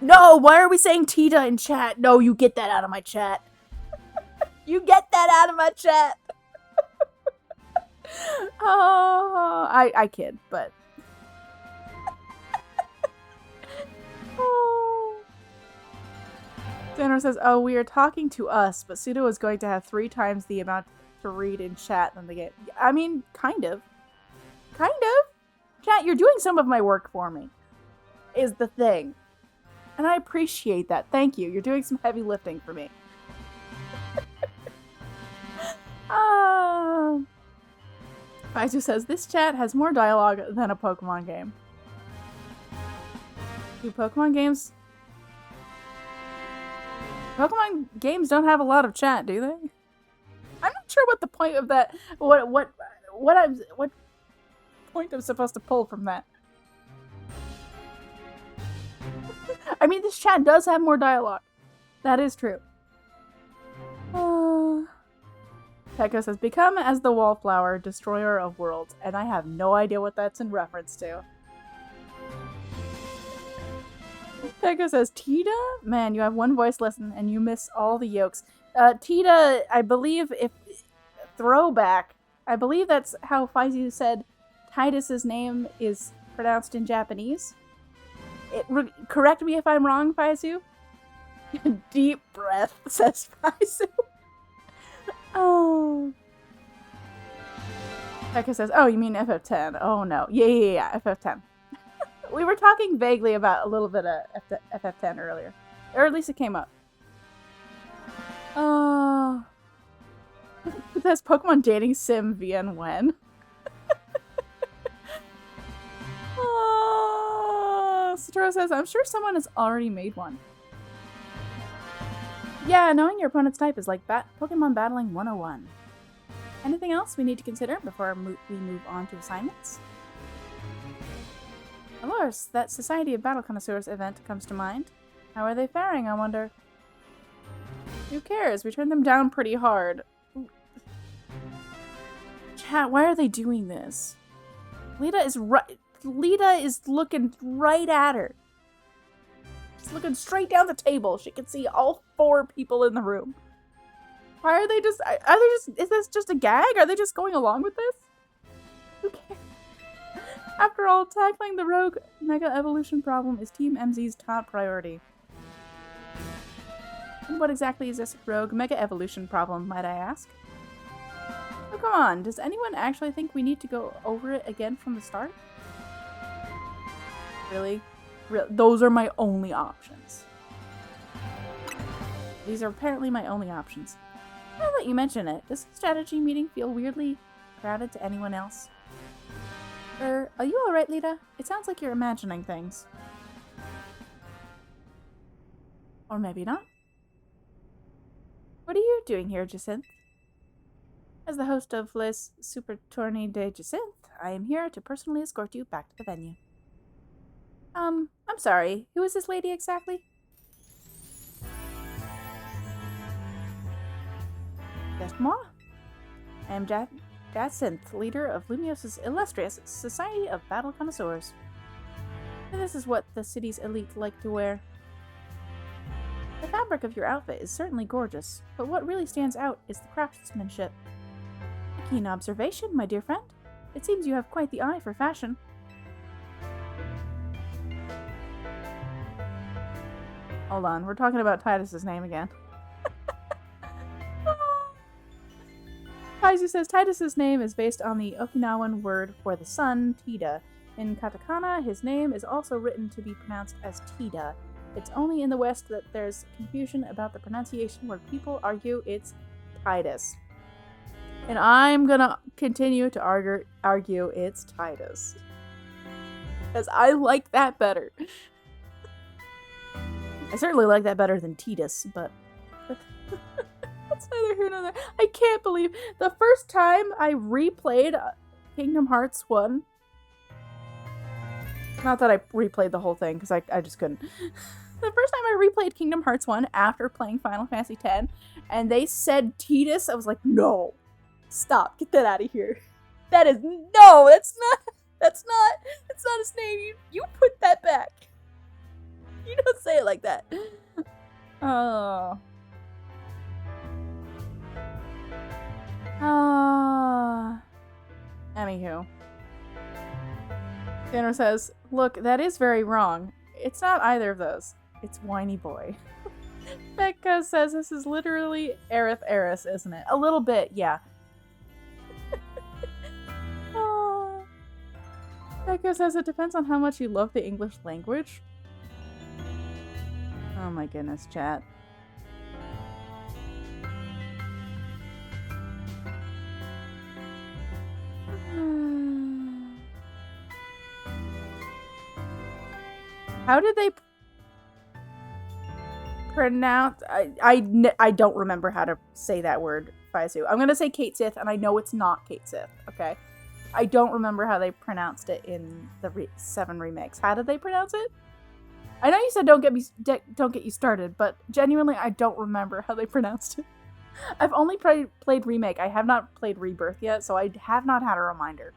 No! Why are we saying Tita in chat? No, you get that out of my chat. You get that out of my chat! Oh, I kid, but... Oh. Danner says, oh, we are talking to us, but Pseudo is going to have 3 times the amount to read in chat than the game. I mean, kind of. Kind of. Chat, you're doing some of my work for me. Is the thing. And I appreciate that. Thank you. You're doing some heavy lifting for me. Faizu says, this chat has more dialogue than a Pokemon game. Do Pokemon games don't have a lot of chat, do they? I'm not sure what the point of that, what point I'm supposed to pull from that. I mean, this chat does have more dialogue. That is true. Pekka says, become as the wallflower, destroyer of worlds. And I have no idea what that's in reference to. Pekka says, Tita? Man, you have 1 voice lesson and you miss all the yolks. Tita, I believe, if throwback, I believe that's how Faizu said Titus's name is pronounced in Japanese. Correct me if I'm wrong, Faizu. Deep breath, says Faizu. Oh. Pekka says, oh, you mean FF10. Oh, no. Yeah, FF10. We were talking vaguely about a little bit of FF10 earlier. Or at least it came up. Oh. That's Pokemon dating sim VN when? Oh. Satoru says, I'm sure someone has already made one. Yeah, knowing your opponent's type is like Pokemon Battling 101. Anything else we need to consider before we move on to assignments? Of course, that Society of Battle Connoisseurs event comes to mind. How are they faring, I wonder? Who cares? We turned them down pretty hard. Chat, why are they doing this? Lita is looking right at her. She's looking straight down the table. She can see all 4 people in the room. Why are they just... Are they just... Is this just a gag? Are they just going along with this? Who cares? After all, tackling the rogue Mega Evolution problem is Team MZ's top priority. And what exactly is this rogue Mega Evolution problem, might I ask? Oh, come on. Does anyone actually think we need to go over it again from the start? Really? Those are my only options. These are apparently my only options. Now that you mention it, does the strategy meeting feel weirdly crowded to anyone else? Are you alright, Lita? It sounds like you're imagining things. Or maybe not. What are you doing here, Jacinthe? As the host of Les Super Tournée de Jacinthe, I am here to personally escort you back to the venue. I'm sorry. Who is this lady exactly? Just moi. I am Jacinthe, leader of Lumios's illustrious Society of Battle Connoisseurs. And this is what the city's elite like to wear. The fabric of your outfit is certainly gorgeous, but what really stands out is the craftsmanship. A keen observation, my dear friend. It seems you have quite the eye for fashion. Hold on, we're talking about Titus's name again. Kaizu says Titus's name is based on the Okinawan word for the sun, Tida. In katakana, his name is also written to be pronounced as Tida. It's only in the West that there's confusion about the pronunciation where people argue it's Titus. And I'm gonna continue to argue it's Titus. Because I like that better. I certainly like that better than Titus, but... That's neither here nor there. I can't believe the first time I replayed Kingdom Hearts 1. Not that I replayed the whole thing, because I just couldn't. The first time I replayed Kingdom Hearts 1 after playing Final Fantasy X, and they said Titus, I was like, no. Stop. Get that out of here. That is... No, that's not his name. You put that back. You don't say it like that. Oh. Anywho. Tanner says, look, that is very wrong. It's not either of those. It's whiny boy. Becca says this is literally Aerith Eris, isn't it? A little bit, yeah. Becca says it depends on how much you love the English language. Oh my goodness, chat. How did they pronounce... I don't remember how to say that word, Faizu. I'm going to say Kate Sith, and I know it's not Kate Sith, okay? I don't remember how they pronounced it in the 7 remakes. How did they pronounce it? I know you said don't get you started, but genuinely I don't remember how they pronounced it. I've only played Remake. I have not played Rebirth yet, so I have not had a reminder.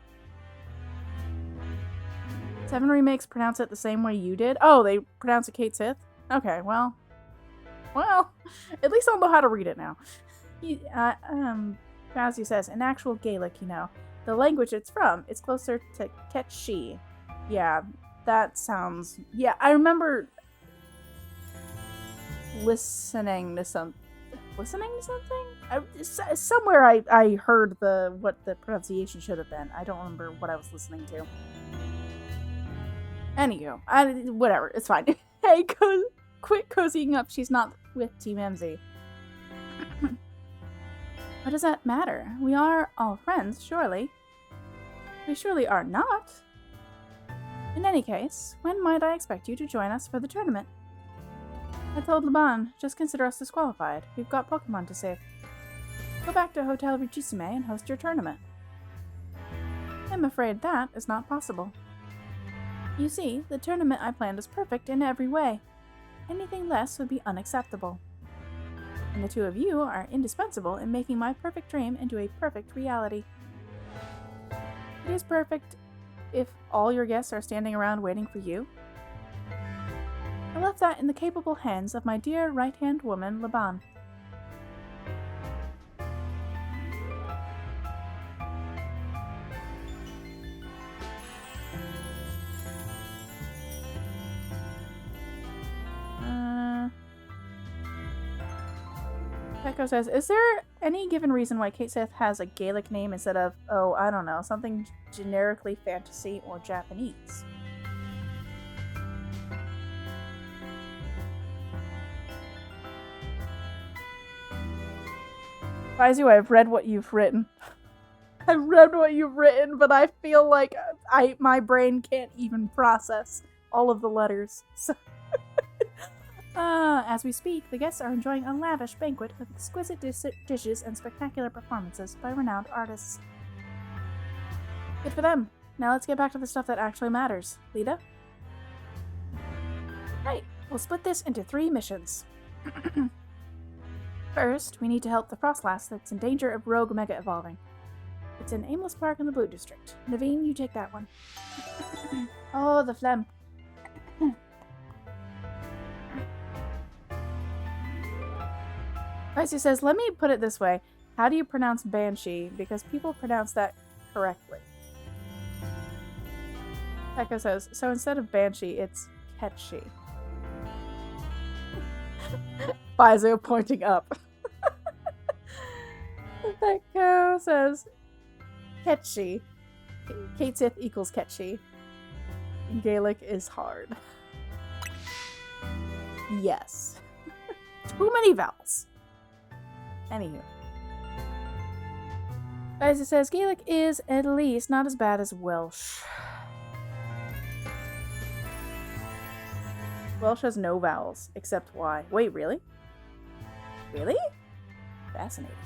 7 remakes pronounce it the same way you did? Oh, they pronounce it Kate Sith? Okay, well, at least I'll know how to read it now. Fauzi says, in actual Gaelic, you know, the language it's from, it's closer to Ketchi. Yeah, that sounds... Yeah, I remember listening to something? Somewhere I heard what the pronunciation should have been. I don't remember what I was listening to. Anywho, whatever, it's fine. Hey, quit cozying up. She's not with Team MZ. What does that matter? We are all friends, surely. We surely are not. In any case, when might I expect you to join us for the tournament? I told Laban, just consider us disqualified. We've got Pokemon to save. Go back to Hotel Richissime and host your tournament. I'm afraid that is not possible. You see, the tournament I planned is perfect in every way. Anything less would be unacceptable. And the two of you are indispensable in making my perfect dream into a perfect reality. It is perfect if all your guests are standing around waiting for you. I left that in the capable hands of my dear right-hand woman, Laban. Echo says, is there any given reason why Jacinthe has a Gaelic name instead of, oh, I don't know, something generically fantasy or Japanese? Faizu, I've read what you've written. I've read what you've written, but I feel like my brain can't even process all of the letters. So as we speak, the guests are enjoying a lavish banquet with exquisite dishes and spectacular performances by renowned artists. Good for them. Now let's get back to the stuff that actually matters. Lita? Right, we'll split this into 3 missions. First, we need to help the Froslass that's in danger of rogue mega evolving. It's in Aimless Park in the Blue District. Naveen, you take that one. Oh, the phlegm. Icy says, let me put it this way. How do you pronounce Banshee? Because people pronounce that correctly. Echo says, so instead of Banshee, it's Ketchi. Faizu pointing up. Echo says, Ketchi. Jacinthe equals Ketchi. Gaelic is hard. Yes. Too many vowels. Anywho. Faizu says, Gaelic is at least not as bad as Welsh. Welsh has no vowels, except Y. Wait, really? Really? Fascinating.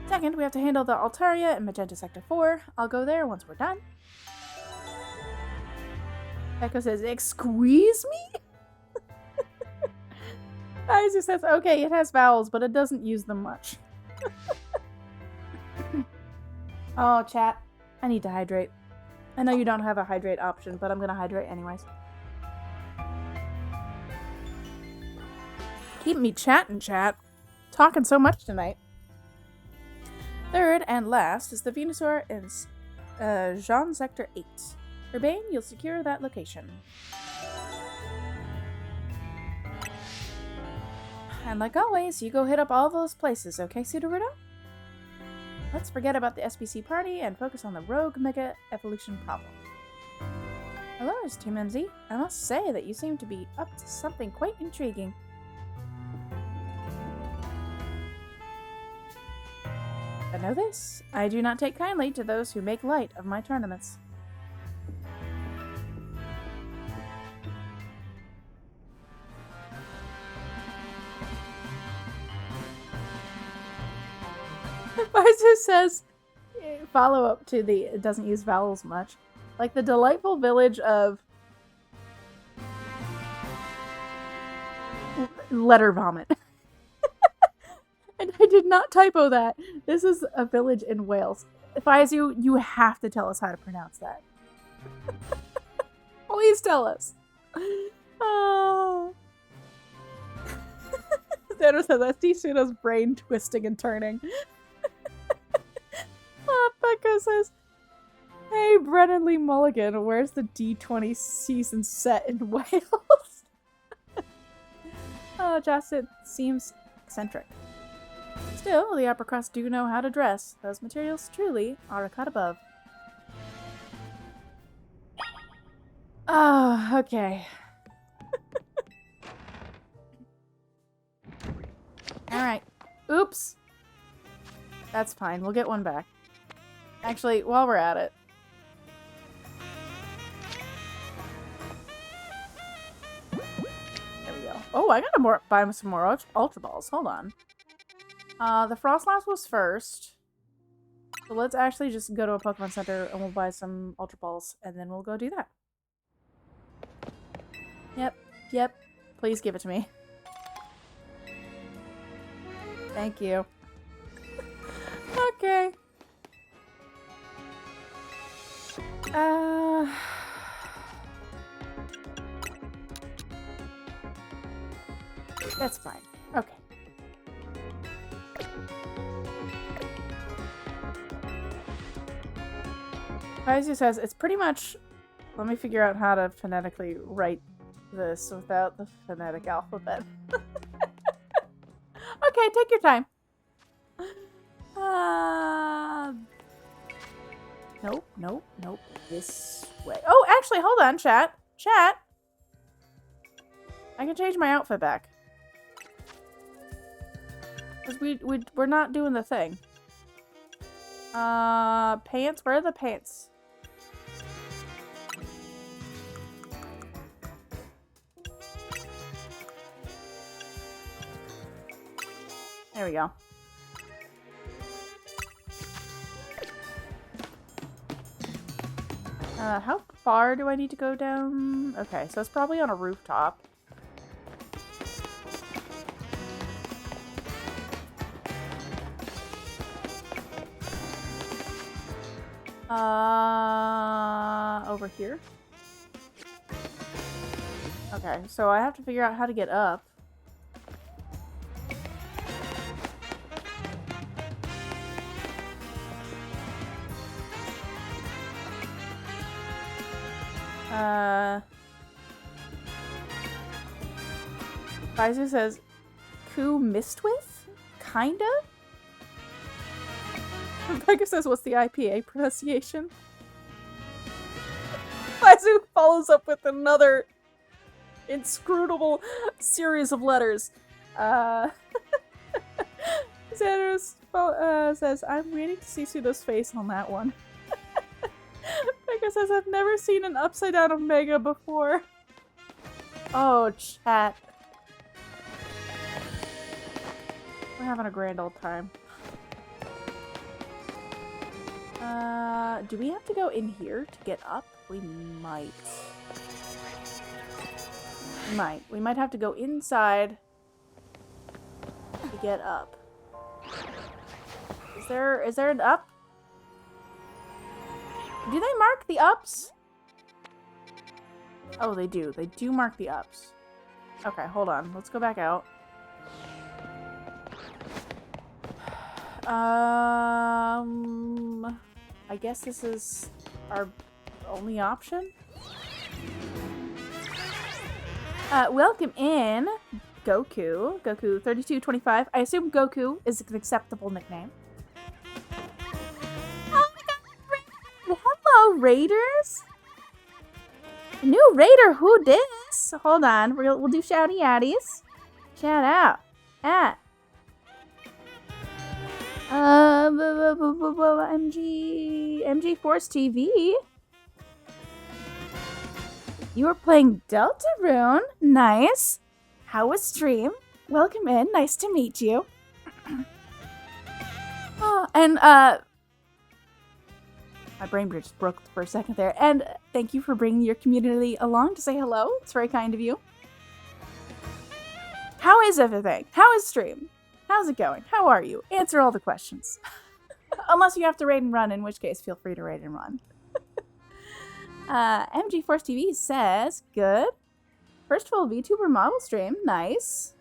Second, we have to handle the Altaria in Magenta Sector 4. I'll go there once we're done. Echo says, excuse me? Faizu says, okay, it has vowels, but it doesn't use them much. Oh, chat. I need to hydrate. I know you don't have a hydrate option, but I'm gonna hydrate anyways. Keep me chatting, chat. Talking so much tonight. Third and last is the Venusaur in Jacinthe Sector 8. Urbane, you'll secure that location. And like always, you go hit up all those places, okay, Sudowoodo? Let's forget about the SBC party and focus on the rogue mega evolution problem. Hello, Team MZ. I must say that you seem to be up to something quite intriguing. I know this. I do not take kindly to those who make light of my tournaments. Faizu says, follow up to the, it doesn't use vowels much. Like the delightful village of letter vomit. And I did not typo that. This is a village in Wales. Faizu, you have to tell us how to pronounce that. Please tell us. Oh. Xander says, I see Sudo's brain twisting and turning. Becca says, hey, Brennan Lee Mulligan, where's the D20 season set in Wales? Oh, Jacinthe seems eccentric. Still, the upper crust do know how to dress. Those materials truly are a cut above. Oh, okay. Alright. Oops. That's fine. We'll get one back. Actually, while we're at it. There we go. Oh, I gotta buy some more Ultra Balls. Hold on. The Froslass was first. So let's actually just go to a Pokemon Center and we'll buy some Ultra Balls and then we'll go do that. Yep. Please give it to me. Thank you. Okay. That's fine. Okay. Faizu says it's pretty much. Let me figure out how to phonetically write this without the phonetic alphabet. Okay, take your time. Nope. This way. Oh, actually, hold on, chat. Chat. I can change my outfit back. Because we're not doing the thing. Pants? Where are the pants? There we go. How far do I need to go down? Okay, so it's probably on a rooftop. Over here? Okay, so I have to figure out how to get up. Pfizer says, "Coup missed with? Kinda?" Rebecca says, "What's the IPA pronunciation?" Pfizer follows up with another inscrutable series of letters. Xander's says, "I'm waiting to see Pseudo's face on that one." Becca says, "I've never seen an upside down Omega before." Oh, chat. We're having a grand old time. Do we have to go in here to get up? We might. We might have to go inside to get up. Is there an up? Do they mark the ups? Oh, they do. They do mark the ups. Okay, hold on. Let's go back out. I guess this is our only option. Welcome in, Goku. Goku 3225. I assume Goku is an acceptable nickname. Oh my god, hello, Raiders! New Raider, who dis? Hold on, we'll do shouty outies. Shout out at MG Force TV. You are playing Deltarune. Nice. How was stream? Welcome in. Nice to meet you. Oh, and my brain just broke for a second there. And thank you for bringing your community along to say hello. It's very kind of you. How is everything? How is stream? How's it going? How are you? Answer all the questions. Unless you have to raid and run, in which case feel free to raid and run. MG Force TV says, good. First full VTuber model stream. Nice.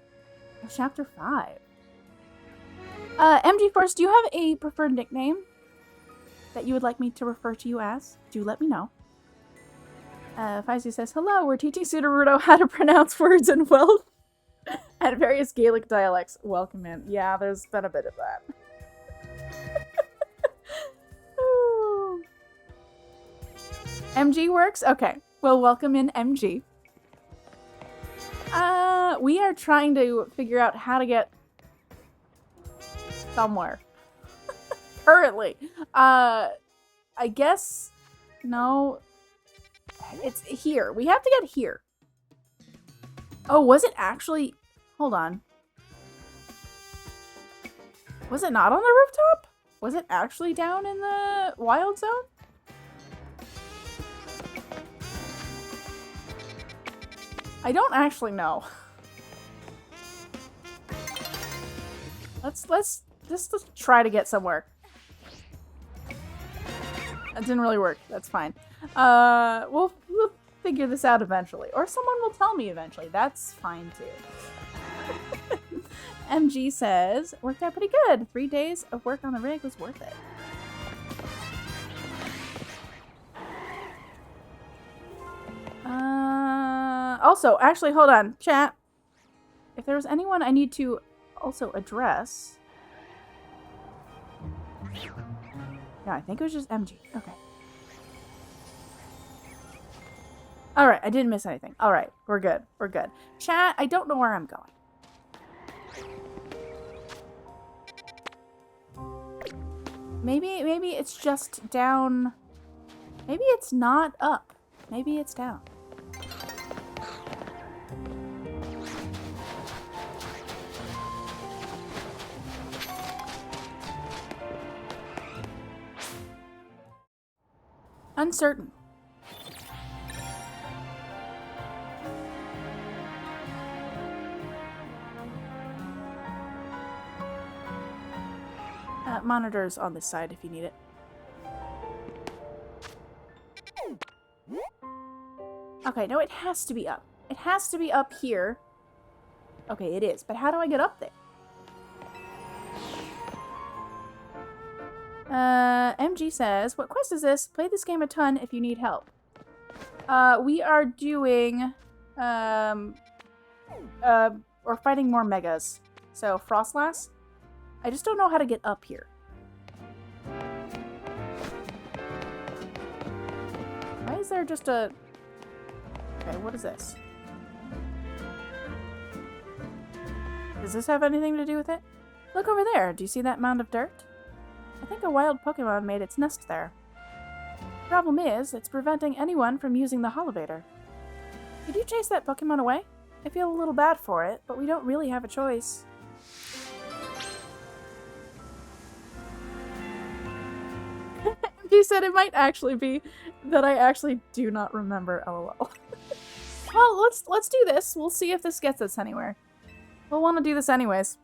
Chapter 5. MG Force, do you have a preferred nickname that you would like me to refer to you as? Do let me know. Faizu says, hello, we're teaching Sudaruto how to pronounce words in wealth and various Gaelic dialects. Welcome in. Yeah, there's been a bit of that. MG works? Okay. Well, welcome in, MG. We are trying to figure out how to get somewhere. Currently. I guess... No. It's here. We have to get here. Oh, was it actually... Hold on. Was it not on the rooftop? Was it actually down in the wild zone? I don't actually know. Let's try to get somewhere. That didn't really work. That's fine. We'll figure this out eventually. Or someone will tell me eventually. That's fine too. MG says, worked out pretty good. 3 days of work on the rig was worth it. Also, actually, hold on. Chat. If there was anyone I need to also address... Yeah, I think it was just MG. Okay. Alright, I didn't miss anything. Alright, we're good. We're good. Chat, I don't know where I'm going. Maybe it's just down... Maybe it's not up. Maybe it's down. Uncertain. Monitors on this side if you need it. Okay, no, it has to be up. It has to be up here. Okay, it is. But how do I get up there? MG says, what quest is this? Play this game a ton if you need help. We are doing, we're fighting more megas. So, Froslass. I just don't know how to get up here. Why is there just a... Okay, what is this? Does this have anything to do with it? Look over there. Do you see that mound of dirt? I think a wild Pokemon made its nest there. The problem is, it's preventing anyone from using the Holovator. Could you chase that Pokemon away? I feel a little bad for it, but we don't really have a choice. He said it might actually be that I actually do not remember, LOL. Well, let's do this. We'll see if this gets us anywhere. We'll want to do this anyways.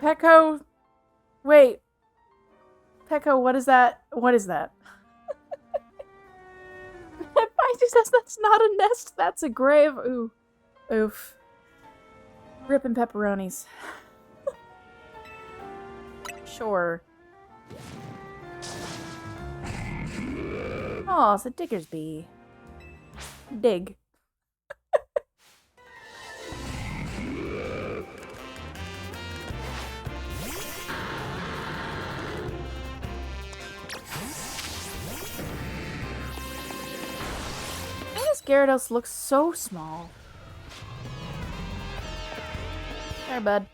Pecco, wait. Pecco, what is that? What is that? Feisty says that's not a nest, that's a grave. Ooh. Oof. Rippin' pepperonis. Sure. Oh, it's a digger's bee. Dig. Why does Gyarados look so small? Sorry, bud.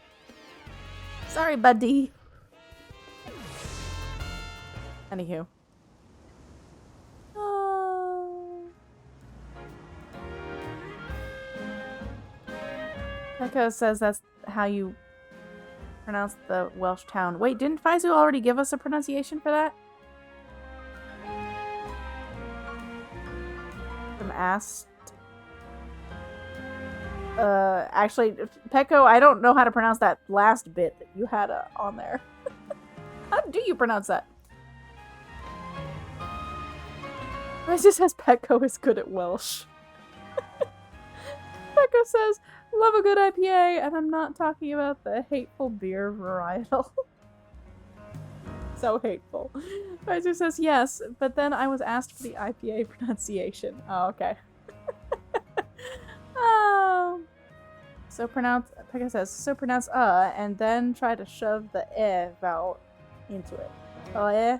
Sorry, buddy. Anywho. Echo says that's how you pronounce the Welsh town. Wait, didn't Faizu already give us a pronunciation for that? I'm asked. Actually, Pecco, I don't know how to pronounce that last bit that you had on there. How do you pronounce that? It just says Pecco is good at Welsh. Pecco says, love a good IPA, and I'm not talking about the hateful beer varietal. So hateful. It just says yes, but then I was asked for the IPA pronunciation. Oh, okay. Oh. So pronounce, Pekka says, so pronounce and then try to shove the vowel into it. Oh yeah?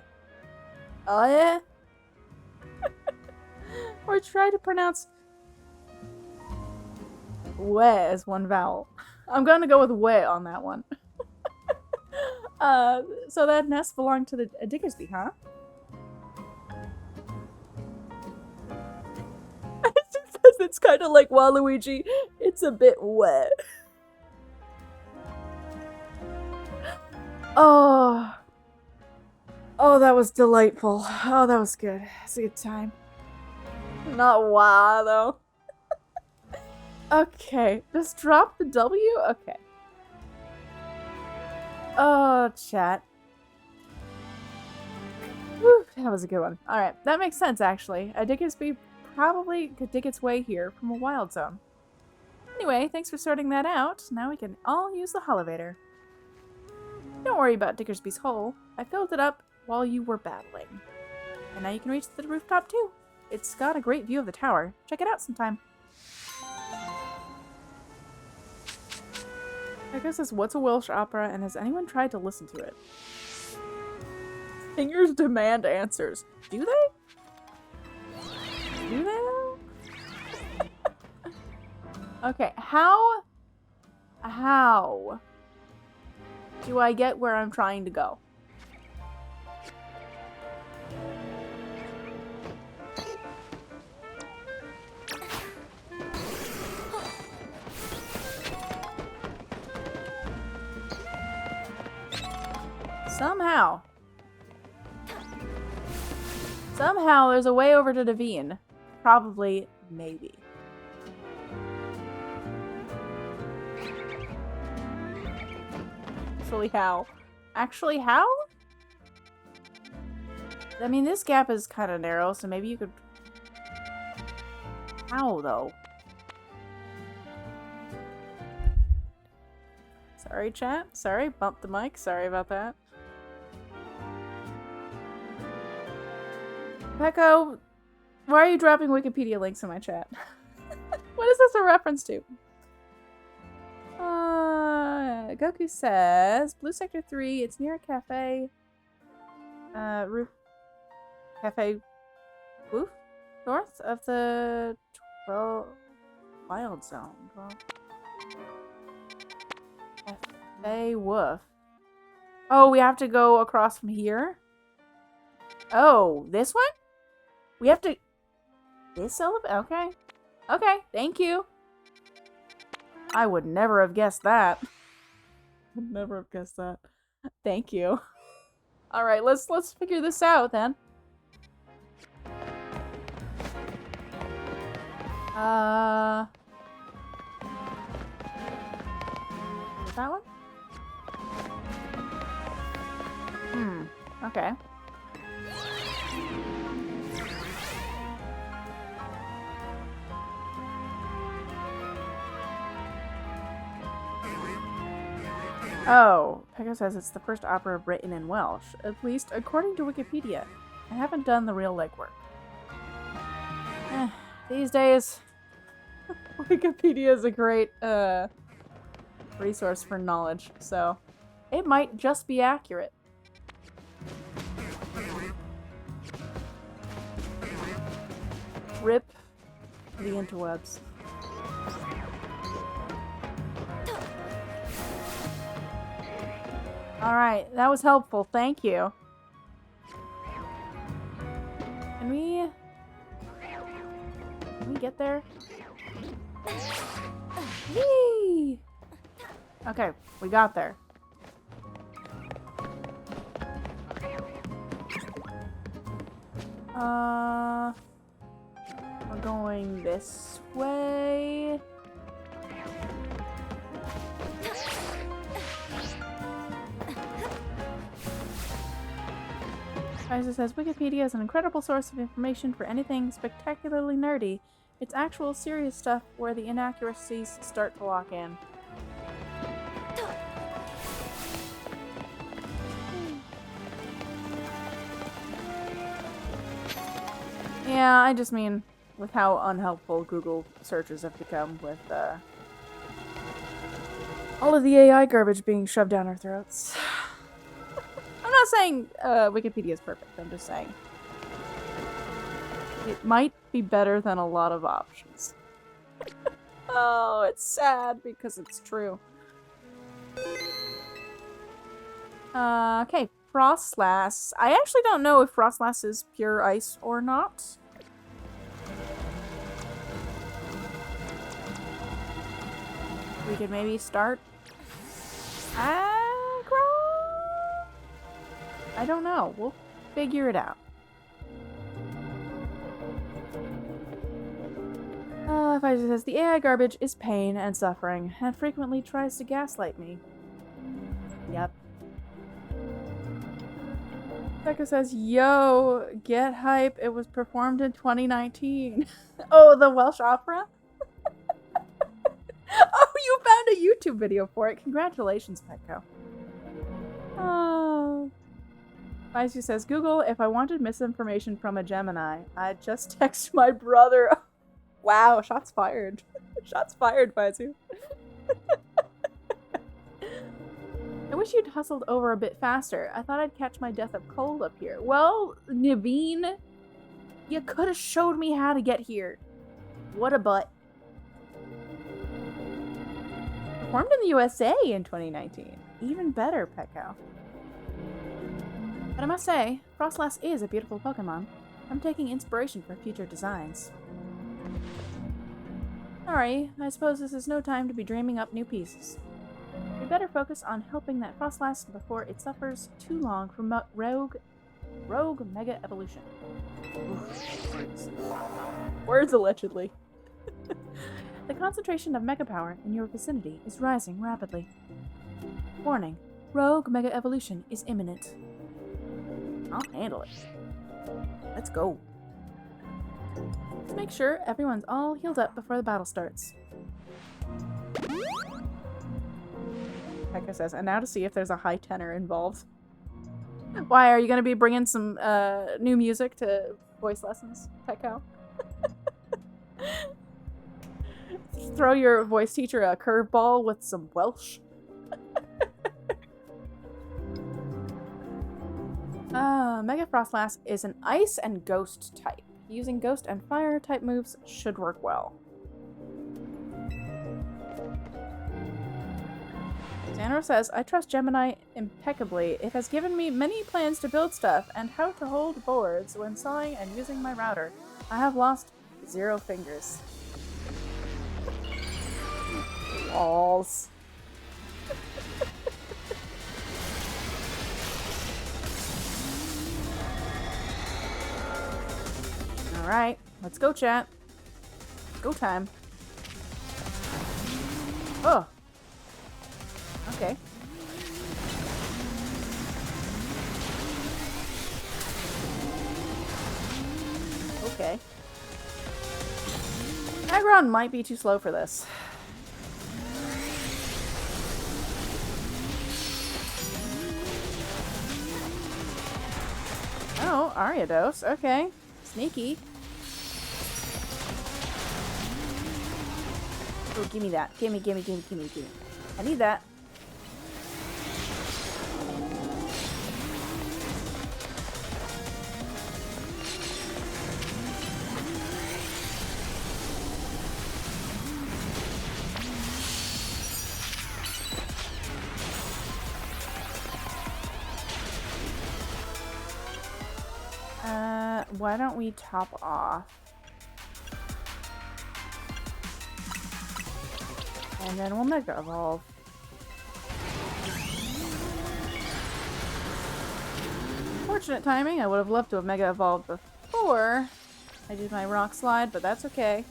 Oh yeah? Or try to pronounce we as one vowel. I'm gonna go with we on that one. So that nest belonged to the Diggersby, huh? It's kind of like Waluigi. It's a bit wet. Oh. Oh, that was delightful. Oh, that was good. It's a good time. Not wow, though. Okay. Just drop the W? Okay. Oh, chat. Whew, that was a good one. Alright, that makes sense, actually. A Diggersby probably could dig its way here from a wild zone. Anyway, thanks for sorting that out. Now we can all use the Holovator. Don't worry about Diggersby's hole. I filled it up while you were battling. And now you can reach the rooftop too. it's got a great view of the tower. Check it out sometime. I guess this what's a Welsh opera and has anyone tried to listen to it? Singers demand answers. Do they? Do they? Okay, how do I get where I'm trying to go? Somehow there's a way over to Devine. Probably, maybe. Actually, how? I mean, this gap is kind of narrow, so maybe you could... How, though? Sorry, chat. Sorry, bumped the mic. Sorry about that. Pecco, why are you dropping Wikipedia links in my chat? What is this a reference to? Goku says, Blue Sector 3, it's near a cafe. Roof. Cafe. Woof? North of the 12 Wild Zone. Cafe Woof. Oh, we have to go across from here? Oh, this one? We have to... This elevator? Okay. Okay, thank you. I would never have guessed that. Would never have guessed that. Thank you. Alright, let's figure this out then. That one? Okay. Oh, Pekka says it's the first opera written in Welsh, at least according to Wikipedia. I haven't done the real legwork. These days, Wikipedia is a great resource for knowledge, so it might just be accurate. Rip the interwebs. Alright, that was helpful. Thank you. Can we get there? Whee! Okay, we got there. We're going this way. Isa says, Wikipedia is an incredible source of information for anything spectacularly nerdy. It's actual serious stuff where the inaccuracies start to lock in. Yeah, I just mean with how unhelpful Google searches have become with all of the AI garbage being shoved down our throats. I'm not saying Wikipedia is perfect, I'm just saying it might be better than a lot of options. Oh, it's sad because it's true. Okay, Froslass. I actually don't know if Froslass is pure ice or not. We could maybe start aggro? I don't know. We'll figure it out. Pfizer says, the AI garbage is pain and suffering, and frequently tries to gaslight me. Yep. Becca says, yo, get hype. It was performed in 2019. Oh, the Welsh opera? Oh, you found a YouTube video for it. Congratulations, Petco. Oh. Maisu says, Google, if I wanted misinformation from a Gemini, I'd just text my brother. Wow, shots fired. Shots fired, Maisu. I wish you'd hustled over a bit faster. I thought I'd catch my death of cold up here. Well, Naveen, you could have showed me how to get here. What a butt. Performed in the USA in 2019. Even better, pet cow. But I must say, Froslass is a beautiful Pokemon. I'm taking inspiration for future designs. Alright, I suppose this is no time to be dreaming up new pieces. We better focus on helping that Froslass before it suffers too long from rogue Mega Evolution. Words allegedly. The concentration of Mega Power in your vicinity is rising rapidly. Warning, rogue Mega Evolution is imminent. I'll handle it. Let's go. Let's make sure everyone's all healed up before the battle starts. Pekka says, and now to see if there's a high tenor involved. Why, are you going to be bringing some new music to voice lessons, Pekka? Throw your voice teacher a curveball with some Welsh. Mega Froslass is an ice and ghost type. Using ghost and fire type moves should work well. Xanro says, I trust Gemini impeccably. It has given me many plans to build stuff and how to hold boards when sawing and using my router. I have lost 0 fingers. Balls. Alright, let's go, chat. Go time. Oh. Okay. Okay. Aggron might be too slow for this. Oh, Ariados. Okay. Sneaky. Oh, give me that. Gimme. I need that. Why don't we top off? And then we'll Mega Evolve. Fortunate timing. I would have loved to have Mega Evolved before I did my Rock Slide, but that's okay.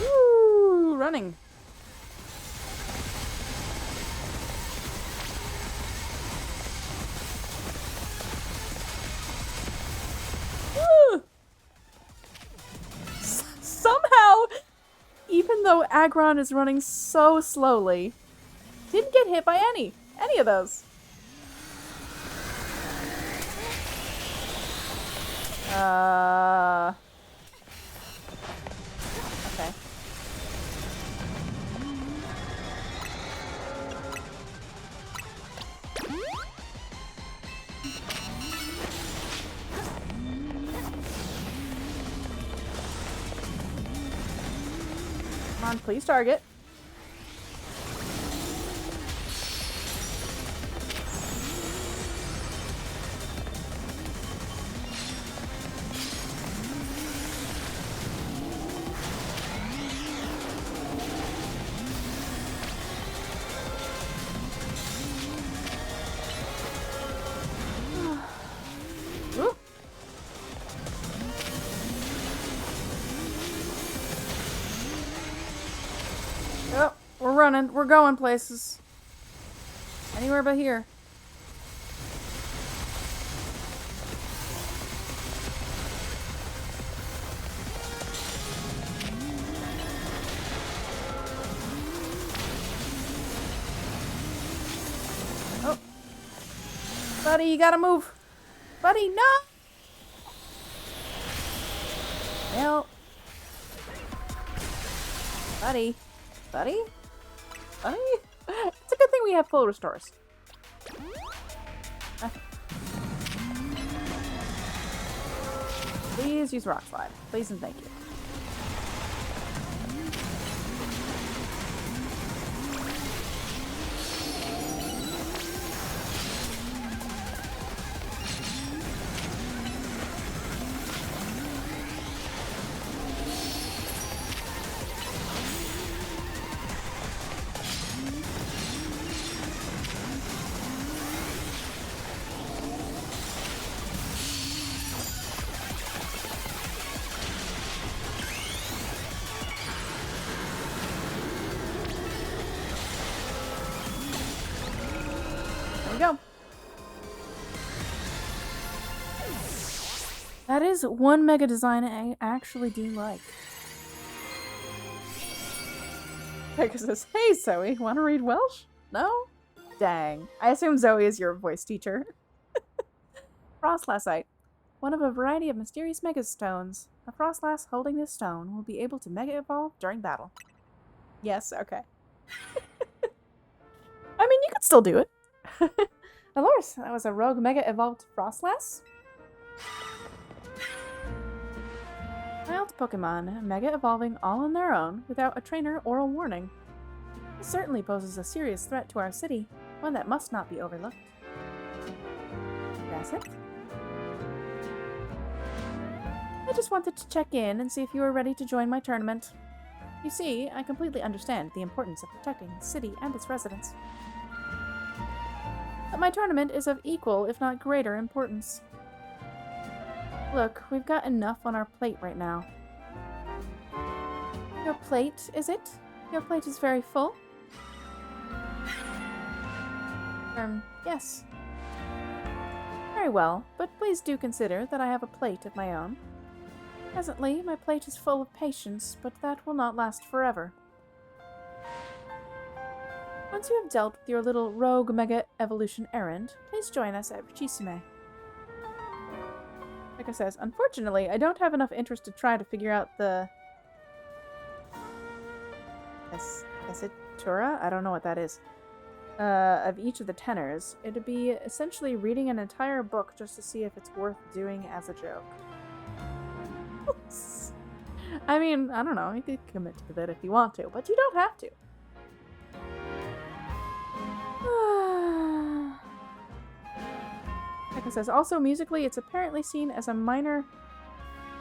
Woo! Running. Somehow, even though Aggron is running so slowly, didn't get hit by any of those. Okay. Come on, please target. We're going places. Anywhere but here. Oh. Buddy, you gotta move. Buddy, no! Well. Buddy. Buddy? Buddy? It's a good thing we have full restores. Please use Rock Slide. Please and thank you. Go. That is one mega design I actually do like. Pekka says, "Hey Zoe, want to read Welsh? No? Dang. I assume Zoe is your voice teacher." Froslassite. One of a variety of mysterious mega stones. A Froslass holding this stone will be able to mega evolve during battle. Yes, okay. I mean, you could still do it. Alors, that was a rogue mega evolved Froslass. Wild Pokemon, mega evolving all on their own without a trainer or a warning. This certainly poses a serious threat to our city, one that must not be overlooked. Jacinthe? I just wanted to check in and see if you were ready to join my tournament. You see, I completely understand the importance of protecting the city and its residents. But my tournament is of equal, if not greater, importance. Look, we've got enough on our plate right now. Your plate, is it? Your plate is very full? Yes. Very well, but please do consider that I have a plate of my own. Presently, my plate is full of patience, but that will not last forever. Once you have dealt with your little rogue mega evolution errand, please join us at Richissime. Like I says, unfortunately, I don't have enough interest to try to figure out the... Essitura? I don't know what that is. Of each of the tenors. It'd be essentially reading an entire book just to see if it's worth doing as a joke. I mean, I don't know, you could commit to that if you want to, but you don't have to. Like I says, also musically, it's apparently seen as a minor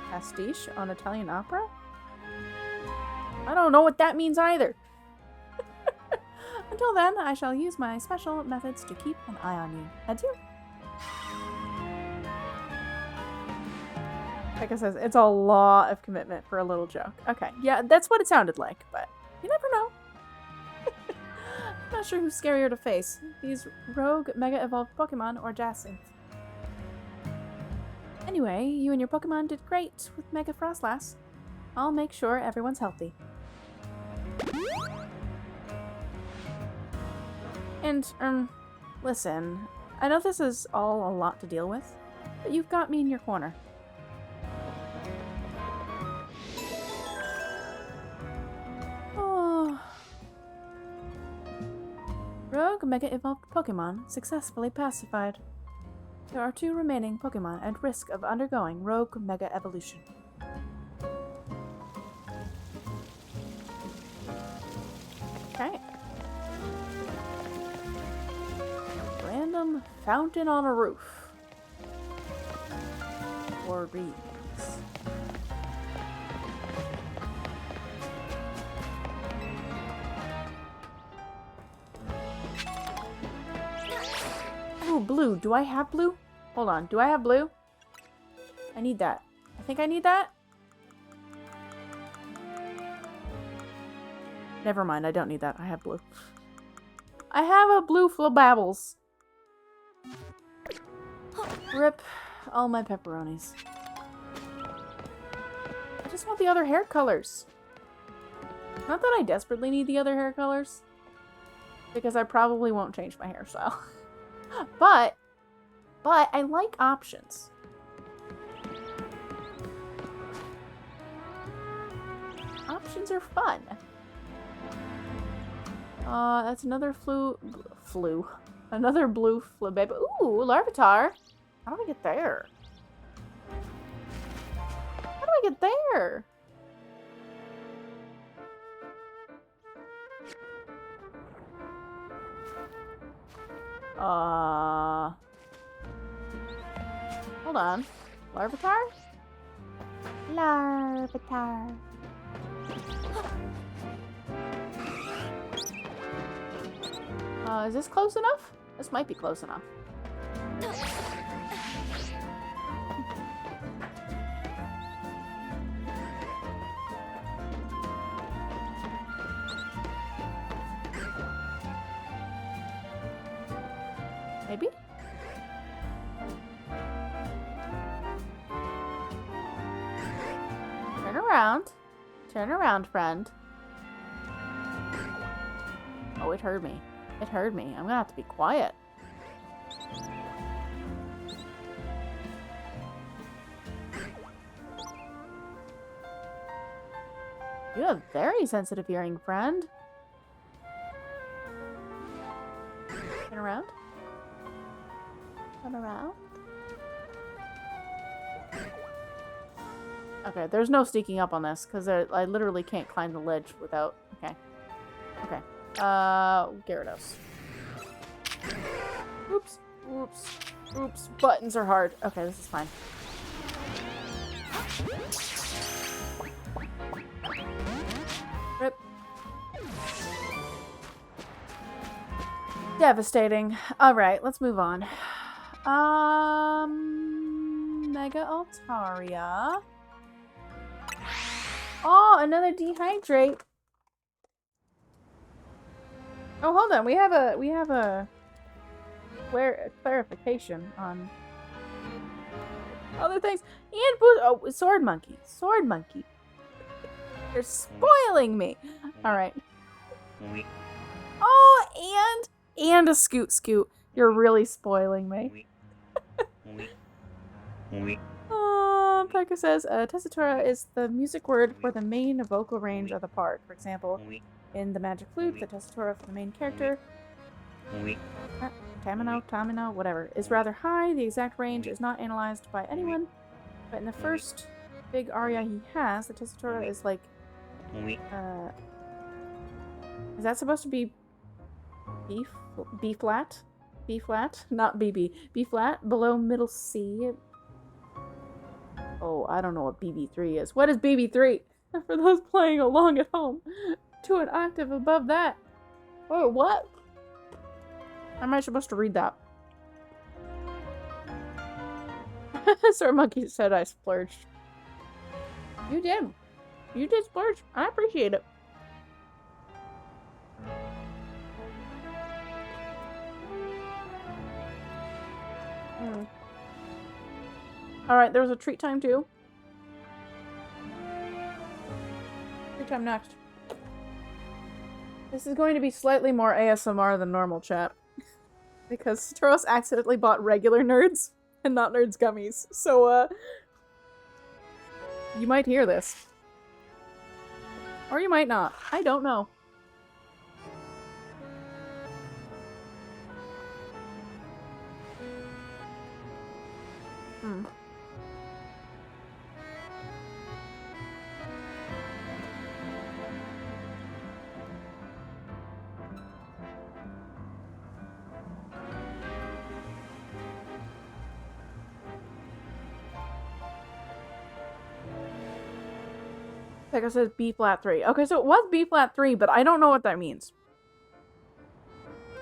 pastiche on Italian opera. I don't know what that means either. Until then, I shall use my special methods to keep an eye on you. Adieu. Like I says, it's a lot of commitment for a little joke. Okay, yeah, that's what it sounded like, but you never know. I'm not sure who's scarier to face, these rogue mega evolved Pokemon or Jacinthe. Anyway, you and your Pokemon did great with Mega Froslass. I'll make sure everyone's healthy. And, listen, I know this is all a lot to deal with, but you've got me in your corner. Oh. Rogue Mega Evolved Pokemon successfully pacified. There are 2 remaining Pokemon at risk of undergoing Rogue Mega Evolution. Okay. Random fountain on a roof. Or reeds. Ooh, blue. Do I have blue? Hold on. Do I have blue? I need that. I think I need that. Never mind. I don't need that. I have blue. I have a blue Flababbles. Rip all my pepperonis. I just want the other hair colors. Not that I desperately need the other hair colors. Because I probably won't change my hairstyle. But But I like options. Options are fun. That's another another blue baby. Ooh, Larvitar. How do I get there? How do I get there? Hold on. Larvitar? Larvitar. Is this close enough? This might be close enough. Maybe? Turn around. Turn around, friend. Oh, it heard me. It heard me. I'm gonna have to be quiet. You have very sensitive hearing, friend. Turn around. Turn around. Okay, there's no sneaking up on this, because I literally can't climb the ledge without... Okay. Okay. Gyarados. Oops. Oops. Oops. Buttons are hard. Okay, this is fine. Rip. Devastating. Alright, let's move on. Mega Altaria. Oh, another dehydrate. Oh, hold on. We have a clarification on other things. And Sword Monkey. Sword Monkey. You're spoiling me. All right. Oh, and a Scoot. You're really spoiling me. Pekka says, Tessitura is the music word for the main vocal range of the part. For example, in the Magic Flute, the Tessitura for the main character, Tamino, whatever, is rather high. The exact range is not analyzed by anyone, but in the first big aria he has, the Tessitura is like, is that supposed to be B flat? B flat? Not BB. B flat, below middle C. Oh, I don't know what BB3 is. What is BB3? For those playing along at home. To an octave above that. Oh, what? How am I supposed to read that? Sir Monkey said I splurged. You did. You did splurge. I appreciate it. Alright, there's a treat time too. Treat time next. This is going to be slightly more ASMR than normal, chat. Because Taros accidentally bought regular Nerds and not Nerds gummies. So, you might hear this. Or you might not. I don't know. Pekka says B flat 3. Okay, so it was B flat 3, but I don't know what that means.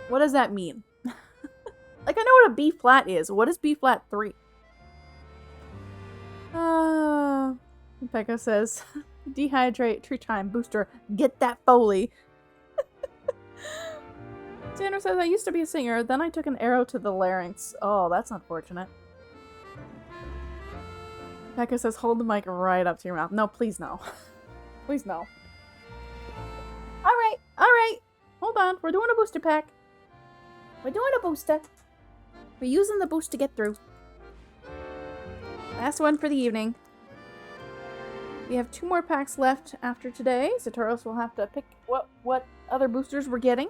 What does that mean? Like, I know what a B flat is. What is B flat 3? Pekka says, dehydrate, tree time, booster, get that Foley. Sandra says, I used to be a singer, then I took an arrow to the larynx. Oh, that's unfortunate. Pekka says, hold the mic right up to your mouth. No, please no. Please no. Alright. Hold on. We're doing a booster pack. We're doing a booster. We're using the boost to get through. Last one for the evening. We have 2 more packs left after today. Satoros will have to pick what other boosters we're getting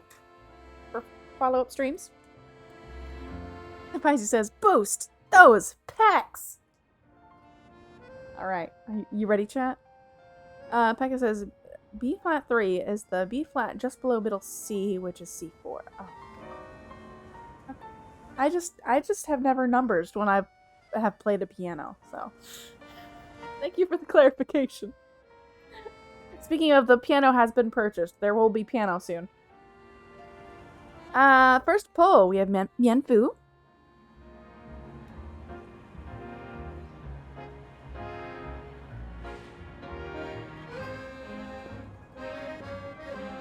for follow-up streams. Paisy says, boost those packs! Alright, you ready, chat? Pekka says, B flat 3 is the B flat just below middle C, which is C4. Oh. Okay. I just have never numbered when I have played a piano, so thank you for the clarification. Speaking of, the piano has been purchased. There will be piano soon. First pull, we have Mienfu.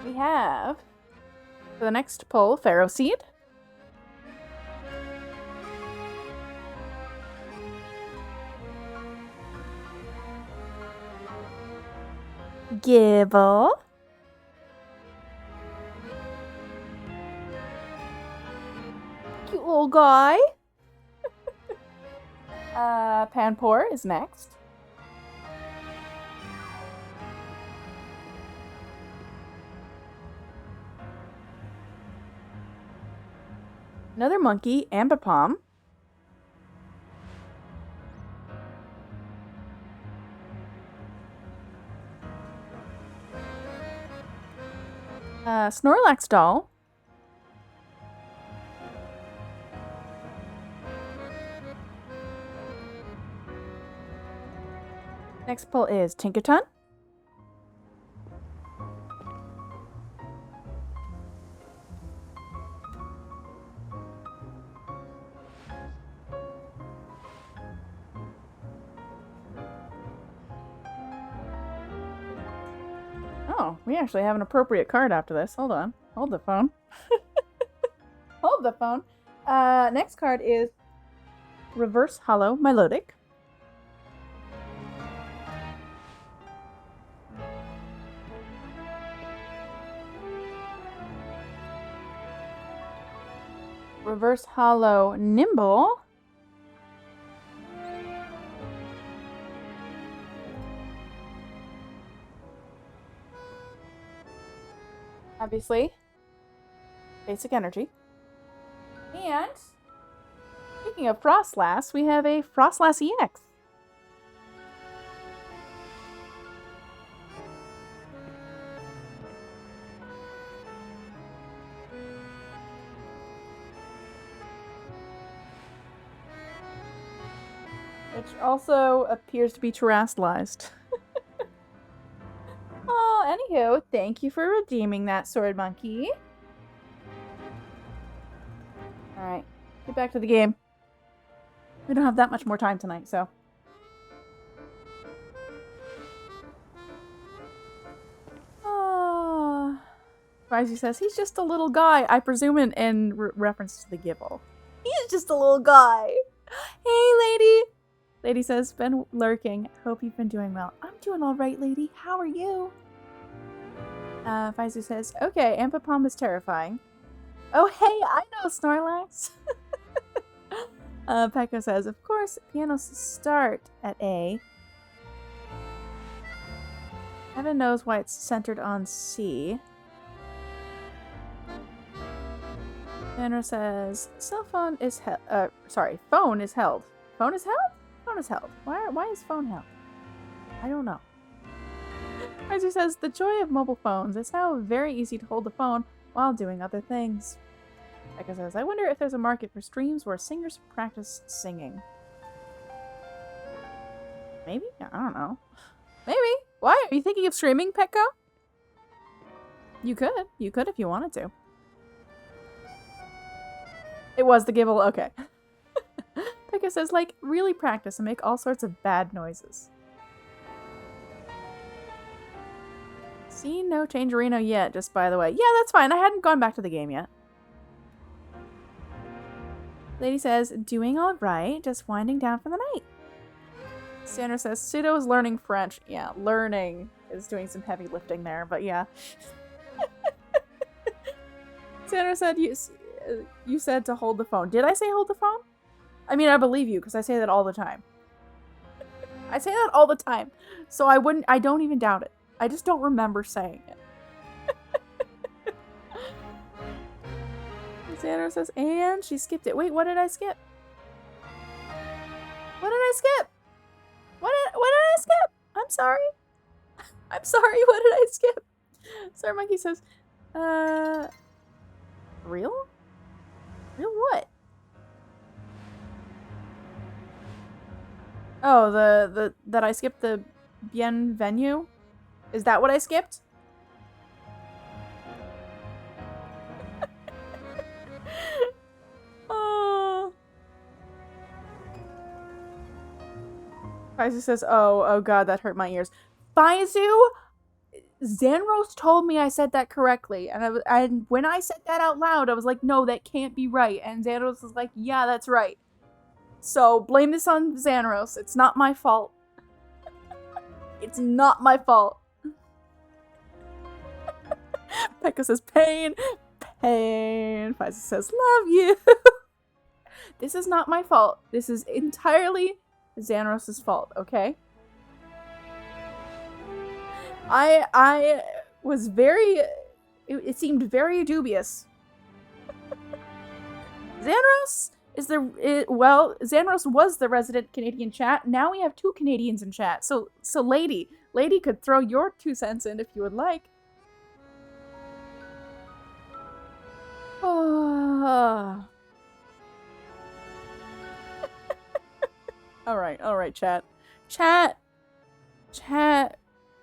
We have, for the next pull, Pharaoh Seed. Gibble. Cute little guy. Panpour is next. Another monkey, Ambipom. Snorlax doll. Next pull is Tinkaton. Oh, we actually have an appropriate card after this. Hold on. Hold the phone. Hold the phone. Next card is Reverse Hollow Milotic. Reverse Hollow Nimble. Obviously, basic energy. And speaking of Froslass, we have a Froslass EX. Which also appears to be terrestrialized. Oh, anywho, thank you for redeeming that, Sword Monkey. Alright, get back to the game. We don't have that much more time tonight, so. Oh. Risey says, he's just a little guy. I presume in reference to the Gibble. He's just a little guy. Hey, lady. Lady says, been lurking. Hope you've been doing well. I'm doing alright, lady. How are you? Faizu says, okay, Ambipom is terrifying. Oh, hey, I know Snorlax. Pekka says, of course, pianos start at A. Heaven knows why it's centered on C. Banner says, phone is held. Phone is held. Phone is held? Phone is held. Why is phone held? I don't know. Riser says, the joy of mobile phones is how very easy to hold the phone while doing other things. Becca says, I wonder if there's a market for streams where singers practice singing. Maybe? I don't know. Maybe. Why? Are you thinking of streaming, Petco? You could. You could if you wanted to. It was the Gibble. Okay. Pekka says, like, really practice and make all sorts of bad noises. See, no Changerino yet, just by the way. Yeah, that's fine. I hadn't gone back to the game yet. Lady says, doing all right, just winding down for the night. Sandra says, Pseudo is learning French. Yeah, learning is doing some heavy lifting there, but yeah. Sandra said, you said to hold the phone. Did I say hold the phone? I mean, I believe you because I say that all the time. I say that all the time. So I don't even doubt it. I just don't remember saying it. Xander says, and she skipped it. Wait, what did I skip? What did I skip? What did I skip? I'm sorry. I'm sorry, what did I skip? Sir Monkey says, real? Real what? Oh, that I skipped the bienvenue? Is that what I skipped? Oh. Faizu says, oh god, that hurt my ears. Faizu, Xanros told me I said that correctly, and when I said that out loud, I was like, no, that can't be right, and Xanros was like, yeah, that's right. So, blame this on Xanros. It's not my fault. It's not my fault. Pekka says, pain, pain. Faizu says, love you. This is not my fault. This is entirely Xanros' fault, okay? I was very... It seemed very dubious. Xanros is Xanros was the resident Canadian chat. Now we have 2 Canadians in chat. So Lady could throw your 2 cents in if you would like. All right, chat. Chat.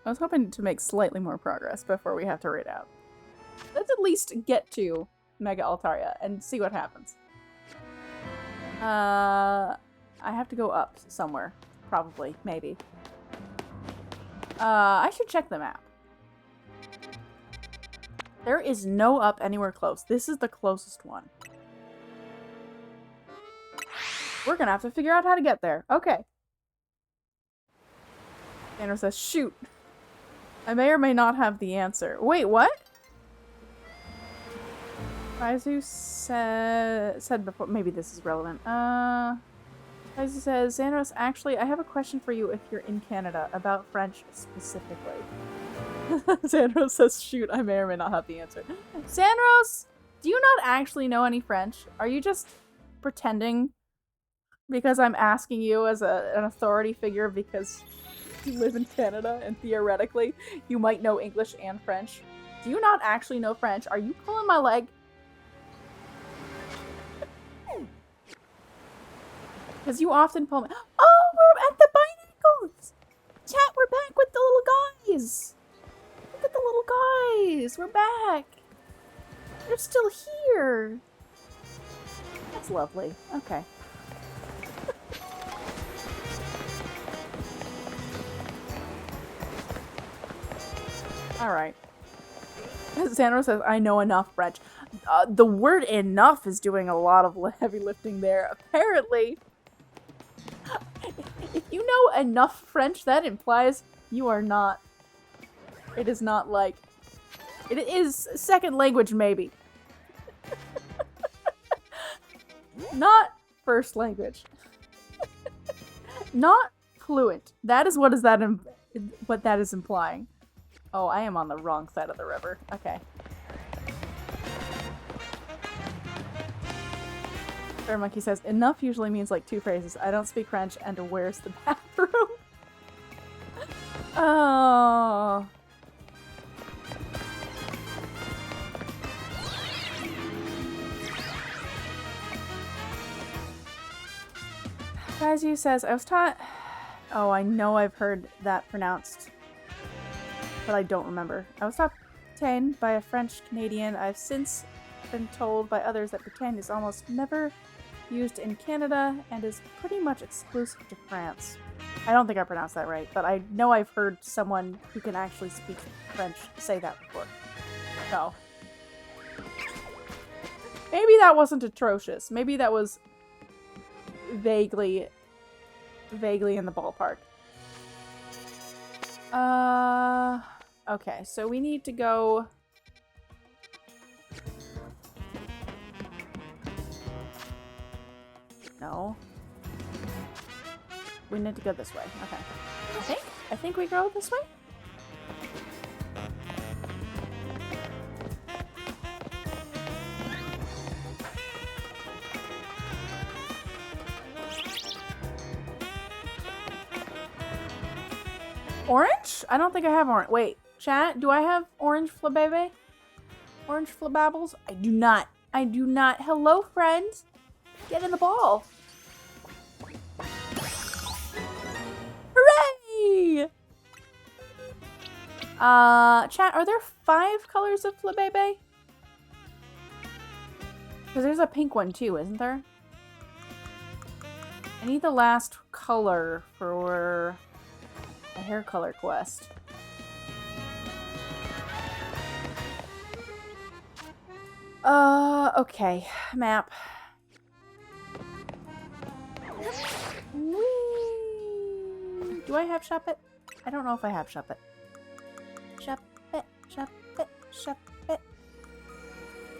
I was hoping to make slightly more progress before we have to raid out. Let's at least get to Mega Altaria and see what happens. I have to go up somewhere. Probably. Maybe. I should check the map. There is no up anywhere close. This is the closest one. We're gonna have to figure out how to get there. Okay. Tanner says, shoot. I may or may not have the answer. Wait, what? Faizu said before, maybe this is relevant. Faizu says, Xanros, actually, I have a question for you if you're in Canada, about French specifically. Xanros says, shoot, I may or may not have the answer. Xanros, do you not actually know any French? Are you just pretending because I'm asking you as an authority figure because you live in Canada and theoretically you might know English and French? Do you not actually know French? Are you pulling my leg? Because you often pull me. Oh, we're at the Binacles! Chat, we're back with the little guys! Look at the little guys! We're back! They're still here! That's lovely. Okay. Alright. Xanro says, I know enough French. The word enough is doing a lot of heavy lifting there. Apparently, if you know enough French, that implies you are not. It is not like. It is second language, maybe. Not first language. Not fluent. That is what that is implying. Oh, I am on the wrong side of the river. Okay. Fair Monkey says, enough usually means like 2 phrases. I don't speak French, and where's the bathroom? Oh. Faizu says, I was taught... Oh, I know I've heard that pronounced, but I don't remember. I was taught Butane by a French Canadian. I've since been told by others that Butane is almost never used in Canada and is pretty much exclusive to France. I don't think I pronounced that right, but I know I've heard someone who can actually speak French say that before. So, maybe that wasn't atrocious. Maybe that was vaguely in the ballpark. Okay, so we need to go... No. We need to go this way. Okay. I think we go this way? Orange? I don't think I have orange. Wait, chat, do I have orange flabebe? Orange flababbles? I do not. I do not. Hello, friend. Get in the ball. Hooray! Chat, are there 5 colors of flabebe? Because there's a pink one too, isn't there? I need the last color for a hair color quest. Okay. Map. Whee! Do I have shop it? I don't know if I have shop it. Shop it, shop it, shop it.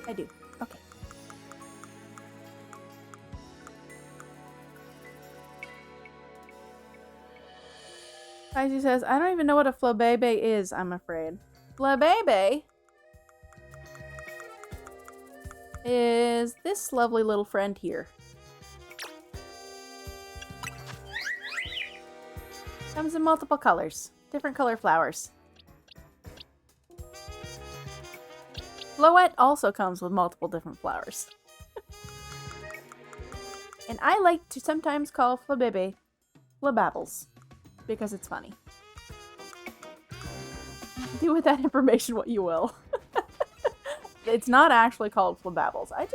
I do. Okay. Kaiji says, I don't even know what a flabebe is, I'm afraid. Flabebe is this lovely little friend here. Comes in multiple colors. Different color flowers. Floette also comes with multiple different flowers. And I like to sometimes call flabebe flababbles. Because it's funny. Do with that information what you will. It's not actually called flababbles. It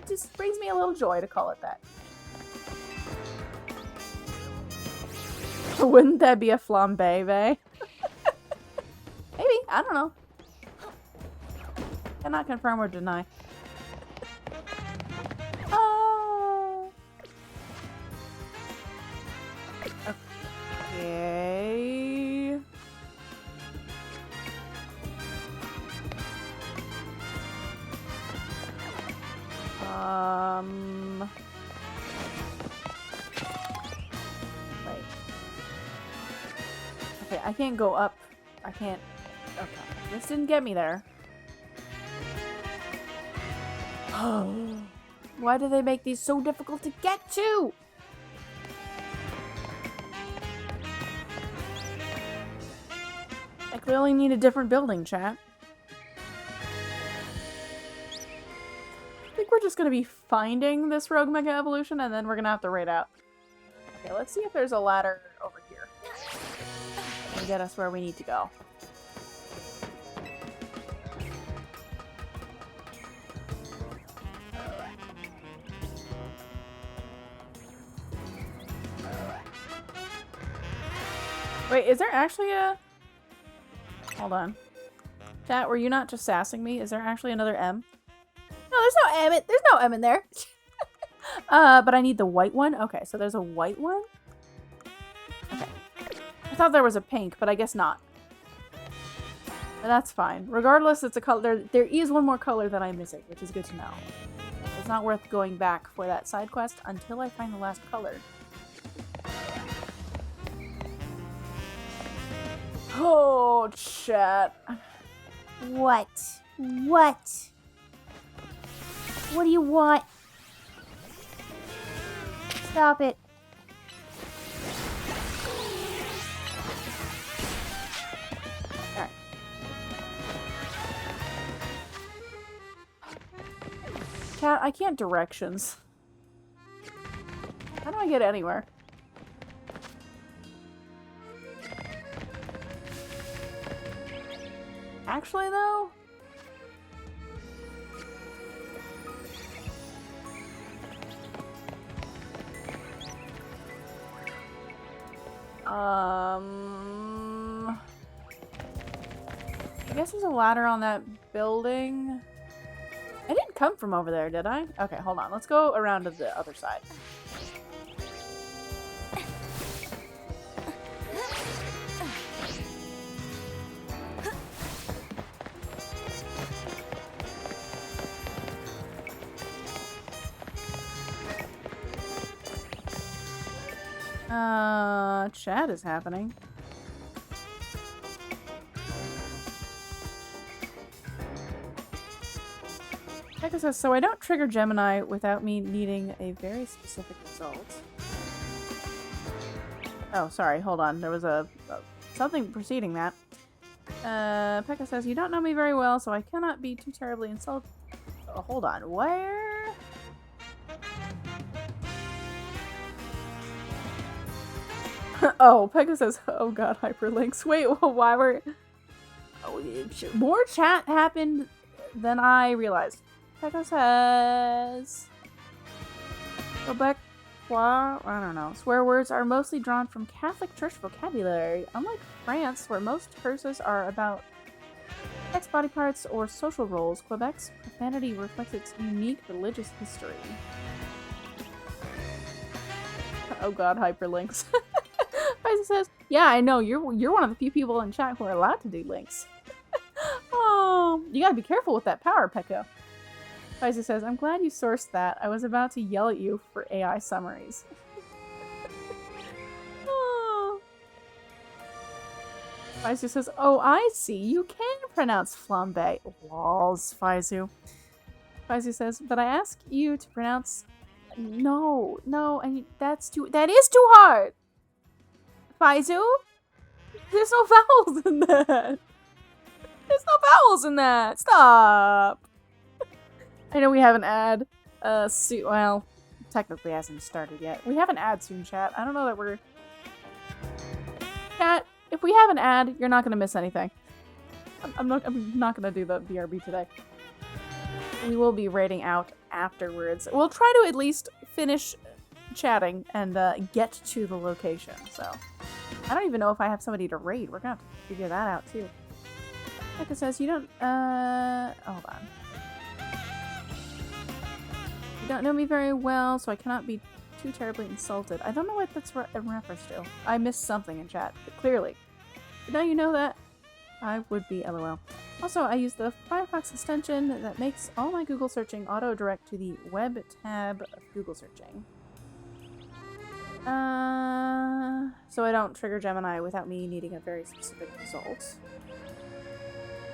just brings me a little joy to call it that. Wouldn't that be a flambe? Maybe, I don't know. Cannot confirm or deny. Okay. Wait. Okay, I can't go up. I can't. Okay, this didn't get me there. Why do they make these so difficult to get to? I clearly need a different building, chat. I think we're just gonna be finding this Rogue Mega Evolution and then we're gonna have to raid out. Okay, let's see if there's a ladder over here. And get us where we need to go. Wait, is there actually a... Hold on. Chat, were you not just sassing me? Is there actually another M? No, there's no M. There's no M in there. But I need the white one. Okay, so there's a white one? Okay. I thought there was a pink, but I guess not. But that's fine. Regardless, it's a color. There is one more color that I'm missing, which is good to know. It's not worth going back for that side quest until I find the last color. Oh, chat. What? What? What do you want? Stop it. Alright. Chat, I can't directions. How do I get anywhere? Actually, though? I guess there's a ladder on that building. I didn't come from over there, did I? Okay, hold on. Let's go around to the other side. Chat is happening. Pekka says, so I don't trigger Gemini without me needing a very specific result. Oh, sorry, hold on. There was something preceding that. Pekka says, you don't know me very well, so I cannot be too terribly insulted. Oh, hold on, where? Oh, Pekka says, oh god, hyperlinks. Wait, why were... Oh, more chat happened than I realized. Pekka says... Go back. I don't know. Swear words are mostly drawn from Catholic Church vocabulary. Unlike France, where most curses are about sex, body parts, or social roles, Quebec's profanity reflects its unique religious history. Oh god, hyperlinks. Faisal says, yeah, I know, you're one of the few people in chat who are allowed to do links. Oh, you gotta be careful with that power, Pekka. Faisal says, I'm glad you sourced that. I was about to yell at you for AI summaries. Oh. Faisal says, oh, I see. You can pronounce flambe. Walls, Faisal. Faisal says, but I ask you to pronounce... No, that is too hard. Faisal? There's no vowels in that. There's no vowels in that. Stop. I know we have an ad. Well, technically hasn't started yet. We have an ad soon, chat. I don't know that we're... Chat, if we have an ad, you're not gonna miss anything. I'm not gonna do the BRB today. We will be raiding out afterwards. We'll try to at least finish chatting and get to the location. So I don't even know if I have somebody to raid. We're gonna have to figure that out too. Pekka says you don't hold on. You don't know me very well, so I cannot be too terribly insulted. I don't know what that's in reference to. I missed something in chat, but clearly. But now you know that, I would be LOL. Also, I use the Firefox extension that makes all my Google searching auto-direct to the web tab of Google searching. So I don't trigger Gemini without me needing a very specific result.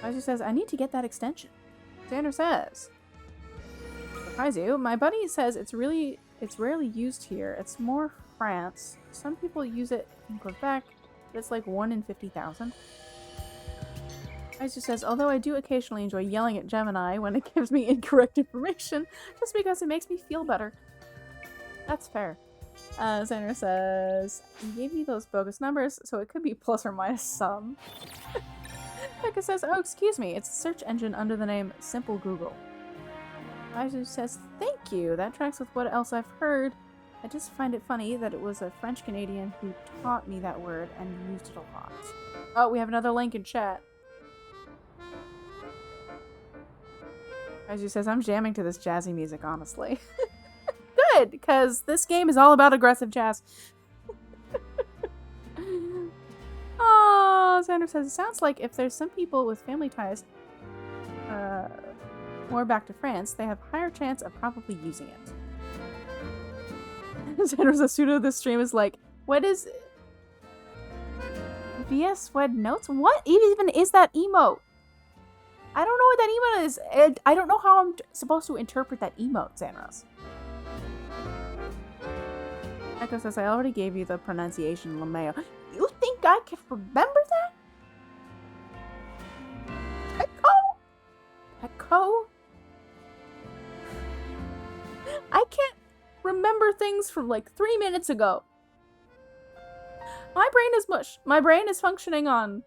Faisal says, I need to get that extension. Xander says, surprise you, my buddy says it's rarely used here. It's more France. Some people use it in Quebec, but it's like 1 in 50,000. Faisal says, although I do occasionally enjoy yelling at Gemini when it gives me incorrect information, just because it makes me feel better. That's fair. Xander says, you gave me those bogus numbers, so it could be plus or minus some. Pekka says, oh, excuse me, it's a search engine under the name Simple Google. Faisal says, thank you, that tracks with what else I've heard. I just find it funny that it was a French-Canadian who taught me that word and used it a lot. Oh, we have another link in chat. Faisal says, I'm jamming to this jazzy music, honestly. Good, because this game is all about aggressive jazz. Oh, Xander says, it sounds like if there's some people with family ties more back to France, they have higher chance of probably using it. Xander's a pseudo this stream is like, what is... VS Wed Notes? What even is that emote? I don't know what that emote is. I don't know how I'm supposed to interpret that emote, Xanros. Echo says, I already gave you the pronunciation, LeMayo. You think I can remember that? Echo? I can't remember things from like 3 minutes ago. My brain is mush. My brain is functioning on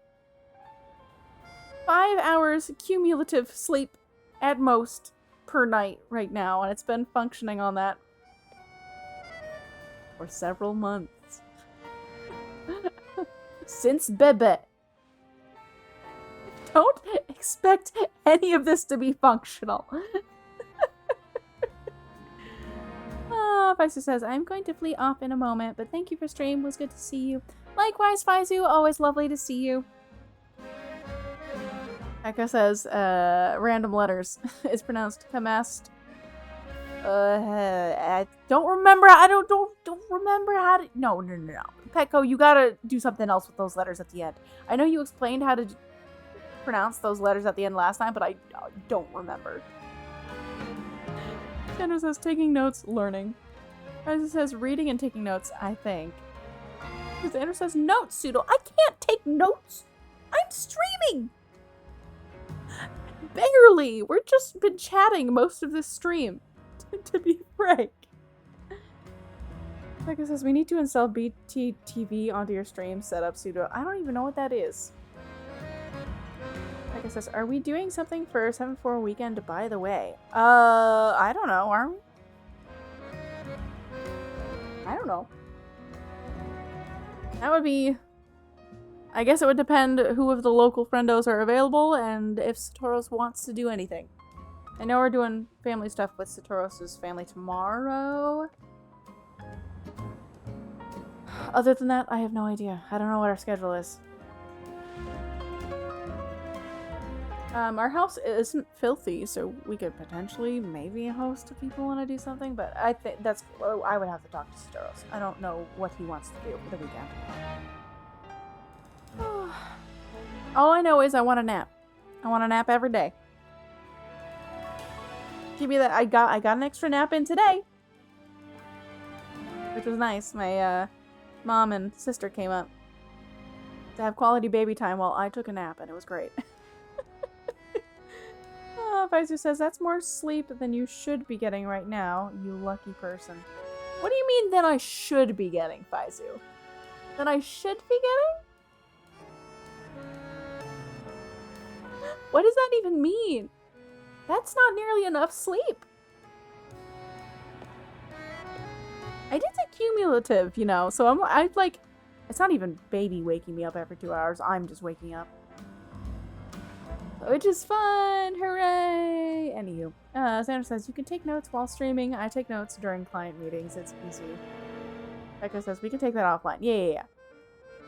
5 hours cumulative sleep at most per night right now, and it's been functioning on that for several months. Since Bebe. Don't expect any of this to be functional. Faisal says, I'm going to flee off in a moment, but thank you for stream. It was good to see you. Likewise, Faisal, always lovely to see you. Echo says, random letters. It's pronounced Kamast. I don't remember. I don't remember how to. No. Petco, you gotta do something else with those letters at the end. I know you explained how to pronounce those letters at the end last time, but I don't remember. Kendra says taking notes, learning. Ryza says reading and taking notes, I think. Because Andrew says notes, Pseudo. I can't take notes. I'm streaming. Barely. We're just been chatting most of this stream. To be frank. Becca says we need to install BTTV onto your stream setup, Pseudo. I don't even know what that is. Becca says, are we doing something for 7-4 weekend, by the way? I don't know, are we? I don't know. That would be... I guess it would depend who of the local friendos are available and if Satoros wants to do anything. I know we're doing family stuff with Satoros' family tomorrow. Other than that, I have no idea. I don't know what our schedule is. Our house isn't filthy, so we could potentially maybe host if people want to do something, but I think that's... I would have to talk to Satoros. I don't know what he wants to do for the weekend. All I know is I want a nap. I want a nap every day. Give me that. I got an extra nap in today, which was nice. My mom and sister came up to have quality baby time while I took a nap, and it was great. Pfizer says that's more sleep than you should be getting right now, you lucky person. What do you mean that I should be getting, Faizu? That I should be getting? What does that even mean? That's not nearly enough sleep. I did say cumulative, you know, so I'm like, it's not even baby waking me up every 2 hours. I'm just waking up. Which is fun! Hooray! Anywho, Sandra says, you can take notes while streaming. I take notes during client meetings. It's easy. Becca says, we can take that offline. Yeah.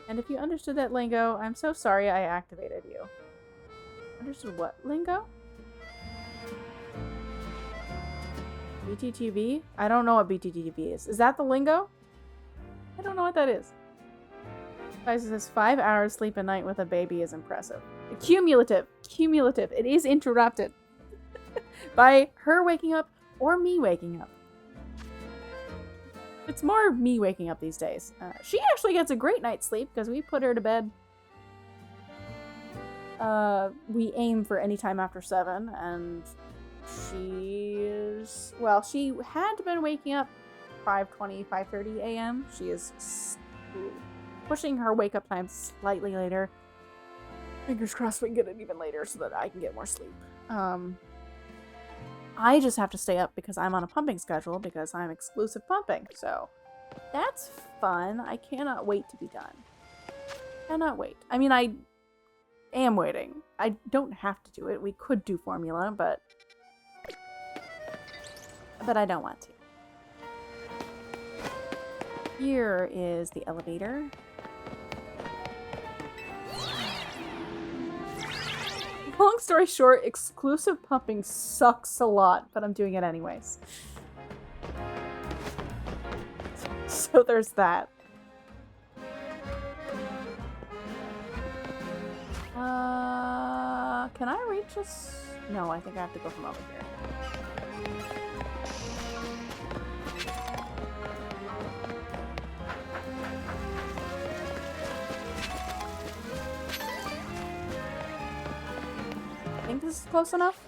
And if you understood that lingo, I'm so sorry I activated you. Understood what lingo? BTTV? I don't know what BTTV is. Is that the lingo? I don't know what that is. Pfizer says 5 hours sleep a night with a baby is impressive. Cumulative. Cumulative. It is interrupted by her waking up or me waking up. It's more me waking up these days. She actually gets a great night's sleep because we put her to bed. We aim for any time after 7, and she is... Well, she had been waking up 5:20, 5:30 a.m. She is pushing her wake-up time slightly later. Fingers crossed we can get it even later so that I can get more sleep. I just have to stay up because I'm on a pumping schedule because I'm exclusive pumping. So that's fun. I cannot wait to be done. Cannot wait. I mean, I am waiting. I don't have to do it. We could do formula, but I don't want to. Here is the elevator. Long story short, exclusive pumping sucks a lot, but I'm doing it anyways. So there's that. Can I reach this? No, I think I have to go from over here. I think this is close enough.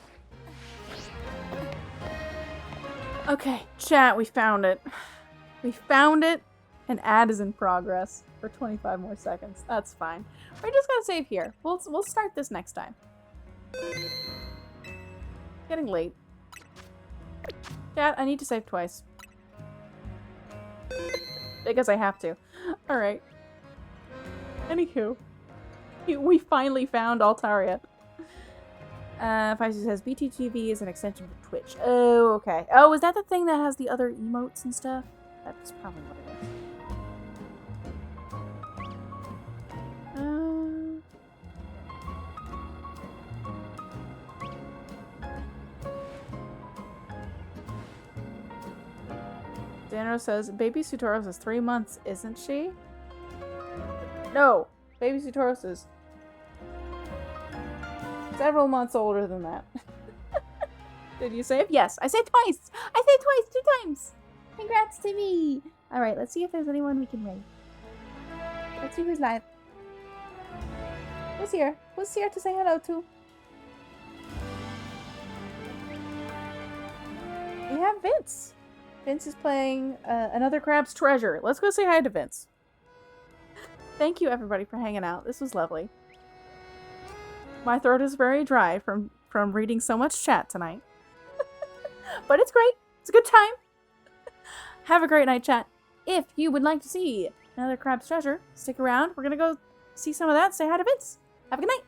Okay, chat, we found it. We found it, and ad is in progress for 25 more seconds. That's fine. We're just gonna save here. We'll start this next time. Getting late. Chat, I need to save twice. Because I have to. Alright. Anywho. We finally found Altaria. Pfizer says BTTV is an extension of Twitch. Oh, okay. Oh, is that the thing that has the other emotes and stuff? That's probably what it is. Danro says, Baby Sutoros is 3 months, isn't she? No! Baby Sutoros is several months older than that. Did you save? Yes, I saved twice! I saved twice, 2 times! Congrats to me! Alright, let's see if there's anyone we can raid. Let's see who's live. Who's here? Who's here to say hello to? We have Vince. Vince is playing another Crab's Treasure. Let's go say hi to Vince. Thank you, everybody, for hanging out. This was lovely. My throat is very dry from reading so much chat tonight. But it's great. It's a good time. Have a great night, chat. If you would like to see another Crab's Treasure, stick around. We're going to go see some of that. Say hi to Vince. Have a good night.